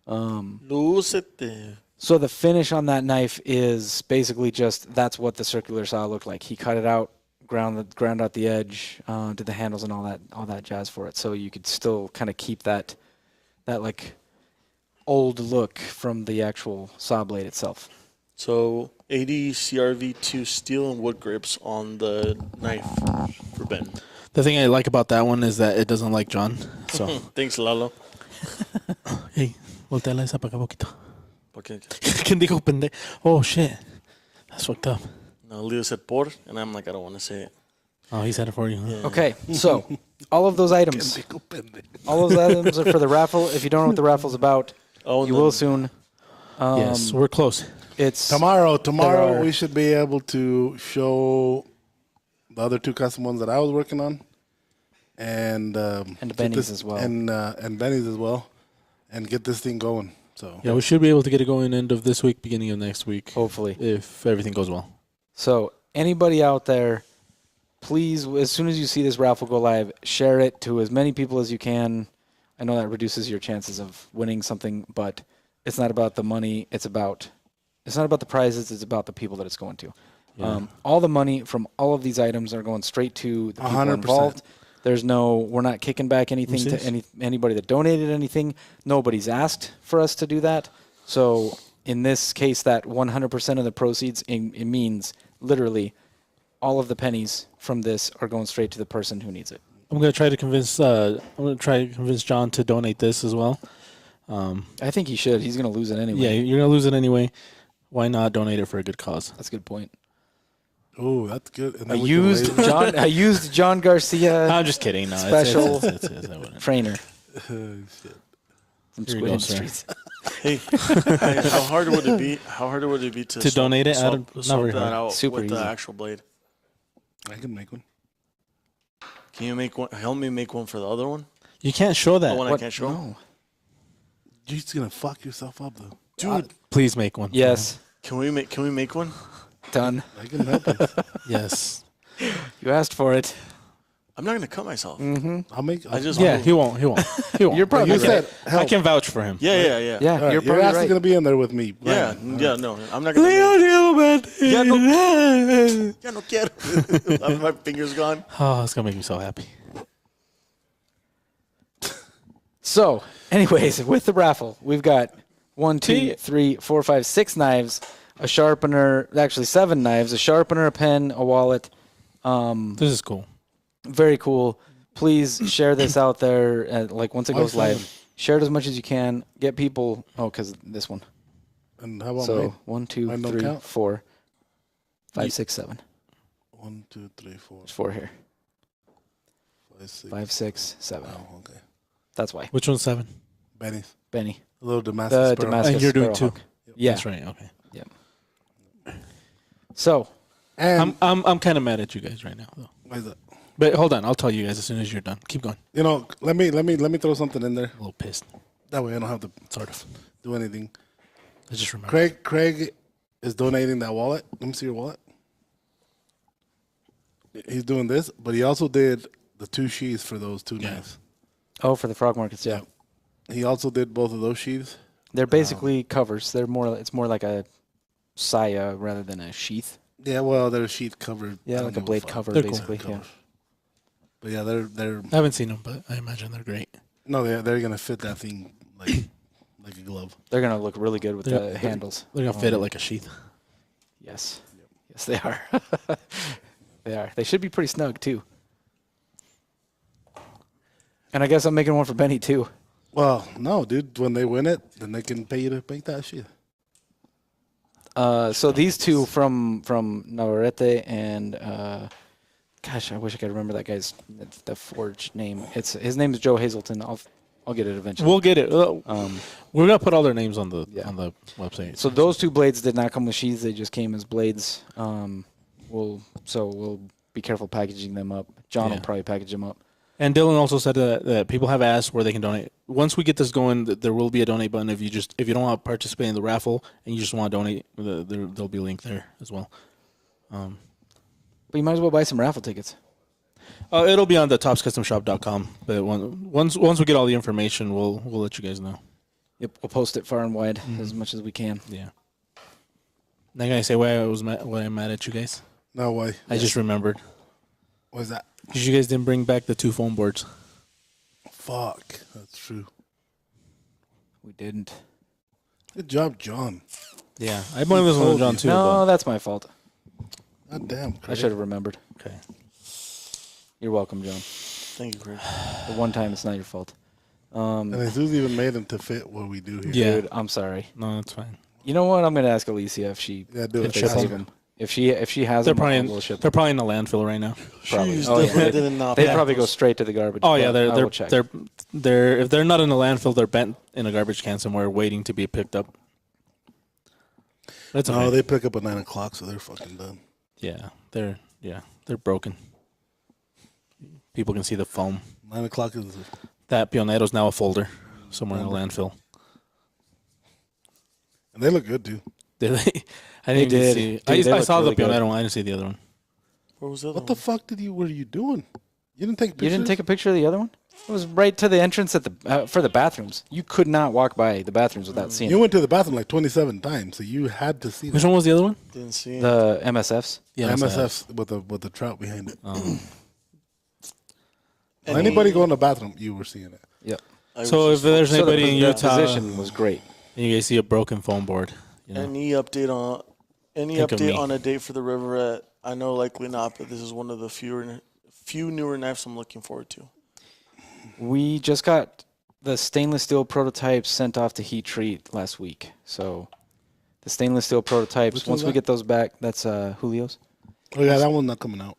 Lucete. So the finish on that knife is basically just that's what the circular saw looked like. He cut it out, ground out the edge, did the handles and all that jazz for it. So you could still kind of keep that like old look from the actual saw blade itself. So 80 CRV2 steel and wood grips on the knife for Ben. The thing I like about that one is that it doesn't like John. So, Thanks, Lalo. hey, volteala esa para acá poquito. Okay. ¿Quién dijo pendejo? Oh, shit. That's fucked up. No, Leo said por, and I'm like, I don't want to say it. Oh, he said it for you. Huh? Okay, so all of those items, all those items are for the raffle. If you don't know what the raffle's about, Oh, and you then- will soon. Yes, we're close. It's Tomorrow There are- we should be able to show the other two custom ones that I was working on, and get Benny's this- as well. and Benny's as well, and get this thing going. So Yeah, we should be able to get it going end of this week, beginning of next week, hopefully. if everything goes well. So anybody out there, please, as soon as you see this raffle go live, share it to as many people as you can. I know that reduces your chances of winning something, but it's not about the money. It's not about the prizes. It's about the people that it's going to. All the money from all of these items are going straight to the people 100%. involved. We're not kicking back anything to Oopsies. anybody that donated anything. Nobody's asked for us to do that. So in this case, that 100% of the proceeds, it means literally all of the pennies from this are going straight to the person who needs it. I'm gonna try to convince. John to donate this as well. I think he should. He's going to lose it anyway. Yeah, you're gonna lose it anyway. Why not donate it for a good cause? That's a good point. oh, that's good. And I then we can raise- used John Garcia I'm just kidding. No, Special- it's I wouldn't. trainer Oh, shit. from Here you Squid go, sir. Industries. Hey, how hard would it be? How hard would it be to donate it? Swap, Not swap very that hard. out Super with the easy. actual blade. I can make one. Can you make one? Help me make one for the other one. You can't show that, The one I What? can't show. No. You're just gonna fuck yourself up though, Dude, Please make one. Yes. can we make one? Done. I can help it. Yes. You asked for it. I'm not gonna cut myself. I'll make. I just Yeah, he won't. He won't. He won't. You're probably You right. said I help. can vouch for him. Yeah. Yeah, All right, you're you're probably actually right. gonna be in there with me. Yeah, Right. yeah, no, I'm not gonna. Ya no quiero. My finger's gone. Oh, it's gonna make me so happy. So, anyways, with the raffle, we've got 1, 2, See? 3, 4, 5, 6 knives, a sharpener, actually 7 knives, a sharpener, a pen, a wallet. This is cool. Very cool. Please share this out there. Like once it Why goes live, 7? share it as much as you can. Get people. Oh, because this one. And how about So mine? 1, 2, Mine don't 3, count? 4, 5, 6, 7. 1, 2, 3, 4, There's 4 here. 5, 6. 5, 6, 7. Oh, okay. That's why. Which one's 7? Benny's. Benny. A little Damascus. The Sparrow. Damascus. And you're doing Sparrowhawk. Yeah. That's right. Okay. So And I'm kind of mad at you guys right now, though. why is that? But hold on, I'll tell you guys as soon as you're done. Keep going. You know, let me throw something in there. A little pissed, That way I don't have to sort of. do anything. I just remember. Craig is donating that wallet. Let me see your wallet. He's doing this, but he also did the 2 sheaths for those 2 knives. Oh, for the frog markets, yeah. He also did both of those sheaths. They're basically covers. They're more. It's more like a saya rather than a sheath. Yeah, well, they're sheath covered. Yeah, I don't like a give blade fuck. cover, They're cool. basically. Yeah. Covers. But yeah, they're I haven't seen them, but I imagine they're great. no, they're gonna fit that thing like a glove. They're gonna look really good with They're- the handles. They're gonna fit it like a sheath. Yes. Yes, they are. They are. They should be pretty snug too. And I guess I'm making one for Benny too. Well, no, dude. When they win it, then they can pay you to make that sheath. So these two from Navarrete and gosh, I wish I could remember that guy's the forge name. His name is Joe Hazelton. I'll get it eventually. We'll get it. Um, We're gonna put all their names on the Yeah. website. So those 2 blades did not come with sheaths; they just came as blades. We'll be careful packaging them up. John will Yeah. probably package them up. And Dylan also said that people have asked where they can donate. Once we get this going, there will be a donate button. If you don't want to participate in the raffle and you just want to donate, there'll be a link there as well. But you might as well buy some raffle tickets. It'll be on the topscustomshop.com. But once we get all the information, we'll let you guys know. Yep, we'll post it far and wide as much as we can. Yeah. Not gonna say why I'm mad at you guys. No way. I just remembered What's that? because you guys didn't bring back the 2 foam boards. Fuck. That's true. We didn't. Good job, John. Yeah, I blame this one on John too. No, that's my fault. God damn. I Craig. should have remembered. But, okay. You're welcome, John. Thank you, Craig. The one time it's not your fault. And Jesus even made them to fit what we do here. Yeah. Dude, I'm sorry. No, that's fine. You know what? I'm gonna ask Alicia if she Yeah, do if it. they Ship save them. them. If she has They're them, probably we'll ship they're them. probably in the landfill right now. Probably. Jeez, Oh, yeah, definitely they- did not They pack probably go those. straight to the garbage. Oh yeah, I will check. they're if they're not in the landfill, they're bent in a garbage can somewhere, waiting to be picked up. That's No, okay. they pick up at 9 o'clock, so they're fucking done. They're broken. People can see the foam. 9 o'clock is. That Pionero's now a folder somewhere in the landfill. And they look good, too. Did they? I didn't did. see. Dude, they I look saw really the good. Pionero one. I didn't see the other one. Where was the other What the one? fuck were you doing? You didn't take pictures? You didn't take a picture of the other one? It was right to the entrance at the for the bathrooms. You could not walk by the bathrooms without seeing You it. went to the bathroom like 27 times, so you had to see Which that. one was the other one? Didn't see it. The MSFs. Yeah, MSF's with the trout behind it. Any- Anybody go in the bathroom, you were seeing it. Yep. I was So if just- there's So the, anybody in the Utah position was great. and you guys see a broken foam board, you know, any update on Think of me. a date for the Riverette? I know likely not, but this is one of the few newer knives I'm looking forward to. We just got the stainless steel prototypes sent off to heat treat last week. So the stainless steel prototypes, Which once one's we that? get those back, that's Julio's. Oh, yeah, that one's not coming out.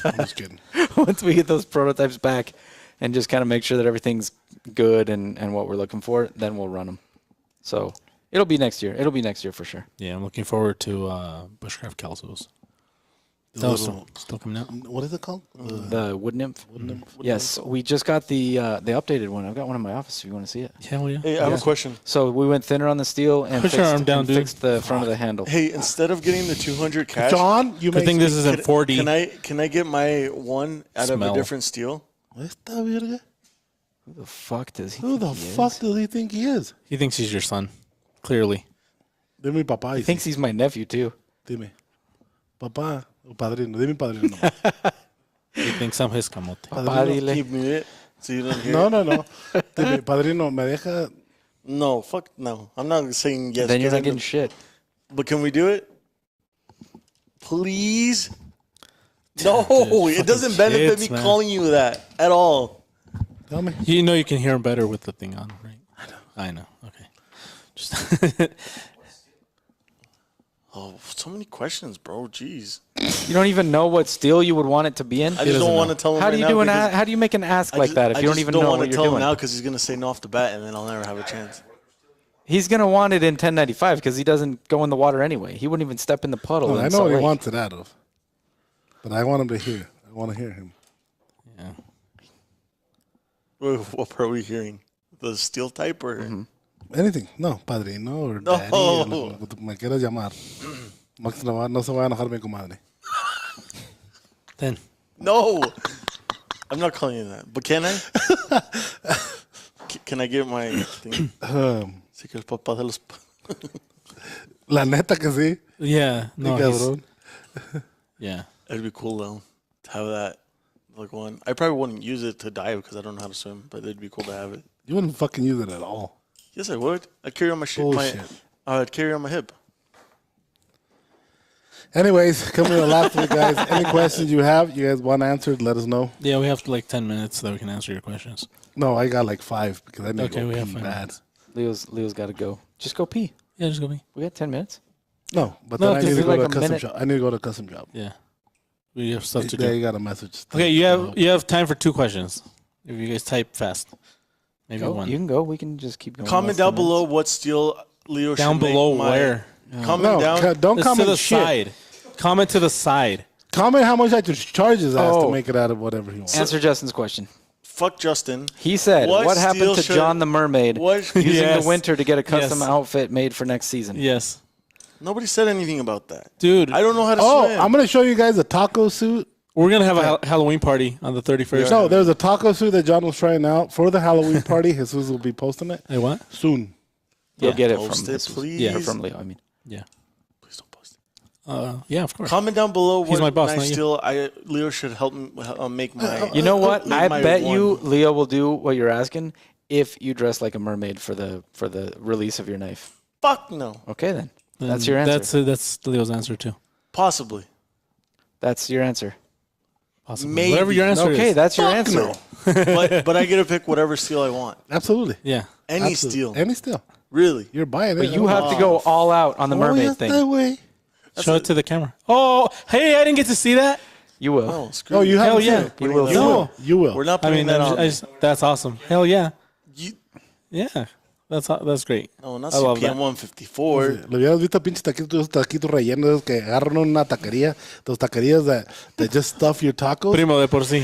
I'm just kidding. Once we get those prototypes back and just kind of make sure that everything's good and what we're looking for, then we'll run them. So it'll be next year. It'll be next year for sure. yeah, I'm looking forward to Bushcraft Kelsos. The That's little- still coming out. what is it called? The Wood Nymph. Wood Nymph? Yes, we just got the updated one. I've got one in my office if you want to see it. Hell yeah. Hey, I have a question. So we went thinner on the steel and Put your arm down, and dude. fixed the front of the handle. Hey, instead of getting the 200 cash, John, you Good make thing this is in 4D. Can I get my one out of Smell. a different steel? Esta verga? Who the fuck does he? Who the think he fuck is? does he think he is? He thinks he's your son. Clearly. Dime papá. He thinks he's my nephew too. Dime. Papá o padrino. Dime padrino. nomás. He thinks I'm his camote. Papá, dile. Keep mute so you don't hear. No, no, no. Dime, padrino, me deja. No, fuck no. I'm not saying yes. Then you're 'cause not I getting know- shit. But can we do it? Please? No, it doesn't benefit me kids, man. calling you that at all. Tell me. You know you can hear him better with the thing on, right? I know. Okay. Just Oh, so many questions, bro. Jeez. You don't even know what steel you would want it to be in. I just don't want to tell him How right do you now do an because how do you make an ask I like just- that if I you don't just even don't know want what to you're tell him doing? now because he's gonna say no off the bat, and then I'll never have a chance. He's gonna want it in 1095 because he doesn't go in the water anay. He wouldn't even step in the puddle. No, in I know Salt what he Lake. wants it out of. But I want him to hear. I want to hear him. yeah. What are we hearing? The steel type or? Mm-hmm. Anything. No, padrino or No. daddy. O lo que me quieras llamar. Max no se va a enojar mi comadre. Then No. I'm not calling you that. But can I? Can I get my thing? Sí que el papá de los... La neta que sí. Yeah. No, Sí, he's- cabrón. yeah. It'd be cool, though, to have that. Like one. I probably wouldn't use it to dive because I don't know how to swim, but it'd be cool to have it. You wouldn't fucking use it at all. Yes, I would. I'd carry on my shit. Bullshit. I'd carry on my hip. Anyways, coming to the last one, guys. Any questions you have, you guys want answered, let us know. Yeah, we have like 10 minutes so that we can answer your questions. No, I got like 5 because I need Okay, to we go have pee 5 bad. minutes. Leo's got to go. Just go pee. Yeah, just go me. We got 10 minutes. No, but No, then I need 'cause to it's go like to a a custom minute. shop. I need to go to a custom job. Yeah. We have stuff to There do. you got a message. Okay, you have time for 2 questions. If you guys type fast. Maybe Go. one. You can go. We can just keep going. Comment Less down 10 minutes. below what steel Leo Down should make below my- where? Comment No, down. don't It's to comment the shit. side. Comment to the side. Comment how much I charge his ass to Oh. make it out of whatever he wants. Answer Justin's question. Fuck Justin. He said, What "What happened steel to should- John the Mermaid What? using Yes. the winter to get a custom Yes. outfit made for next season?" Yes. Nobody said anything about that. Dude, I don't know how to Oh, swim. I'm going to show you guys a taco suit. we're going to have a Halloween party on the 31st. No, there's a taco suit that John was trying out for the Halloween party. Jesus will be posting it Hey, what? soon. You'll Yeah. get it Post from it, this, please. Yeah, or from Leo. I mean, Yeah. Please don't post it. Yeah, of course. Comment down below what my boss, nice not you. steel Leo should help me make my. you know what? make I my bet one. you Leo will do what you're asking if you dress like a mermaid for the release of your knife. Fuck no. Okay, then that's your answer. That's Leo's answer too. Possibly. That's your answer. Possibly. Maybe. Whatever your answer Okay, is. that's your Fuck answer. no. but I get to pick whatever steel I want. Absolutely. Yeah. Any Absolutely. steel. Any steel. Really. You're buying it. But you have to go all out on the mermaid thing. That way. Show it to the camera. Oh, hey, I didn't get to see that. You will. Oh, screw Oh, you Hell haven't yeah. seen it. You will. You No. will. You will. We're not I putting mean, that on. that's awesome. Hell yeah. You, Yeah. That's great. no, not I love CPM that. 154. Lo hubieras visto pinches taquitos rellenos que agarran una taquería, those taquerías that just stuff your tacos. Primo de por sí.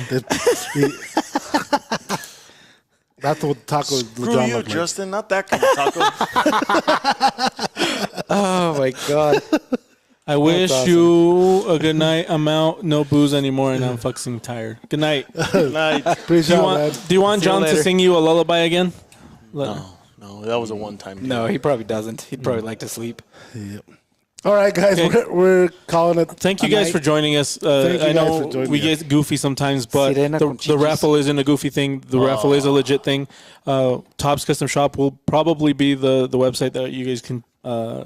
That's what tacos Screw John you, look like. Justin. Not that kind of taco. Oh my god. I wish you a good night. I'm out. No booze anymore, and I'm fucking tired. Good night. Night. Appreciate it, man. Do you want See you John to later. sing you a lullaby again? No, that was a one-time deal. No, he probably doesn't. He'd probably like to sleep. Yep. All right, guys, Okay. we're calling it. Thank you a guys night. for joining us. Thank you I guys know for joining we us. get goofy sometimes, but Sirena the con chichis. raffle isn't a goofy thing. The raffle is a legit thing. Tops Custom Shop will probably be the website that you guys can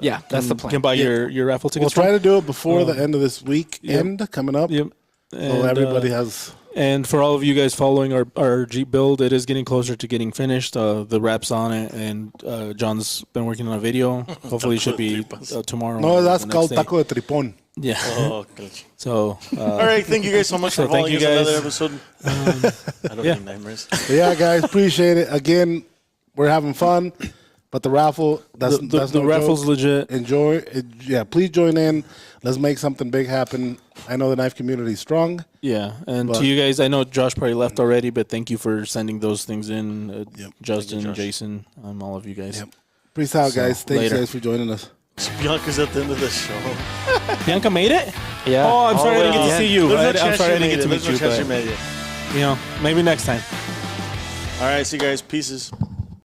Yeah, that's the plan. can buy your raffle We'll tickets try from. to do it before the end of this week end coming up. Yep. So And, everybody has. And for all of you guys following our Jeep build, it is getting closer to getting finished. The wrap's on it, and John's been working on a video. Hopefully, it should be tomorrow. No, or that's the next called day. taco de tripón. Yeah. Oh, gosh. So, All right, thank you guys so much So for thank following you us another guys. episode. I don't yeah. need nightmares. But yeah, guys, appreciate it. Again, we're having fun, but the raffle, that's the no raffle's joke. legit. Enjoy it. Yeah, please join in. Let's make something big happen. I know the knife community is strong. Yeah, and But- to you guys, I know Josh probably left already, but thank you for sending those things in. Yep. Justin, Josh. Jason, all of you guys. Yep. Peace out, So, guys. Thanks, later. guys, for joining us. Bianca's at the end of the show. Bianca made it? Yeah. Oh, I'm all sorry the I way didn't get to to the see end. you. There's no I'm chance sorry I she didn't made get to it. meet There's no you, chance she but made it. you know, maybe next time. All right, see you guys. Pieces.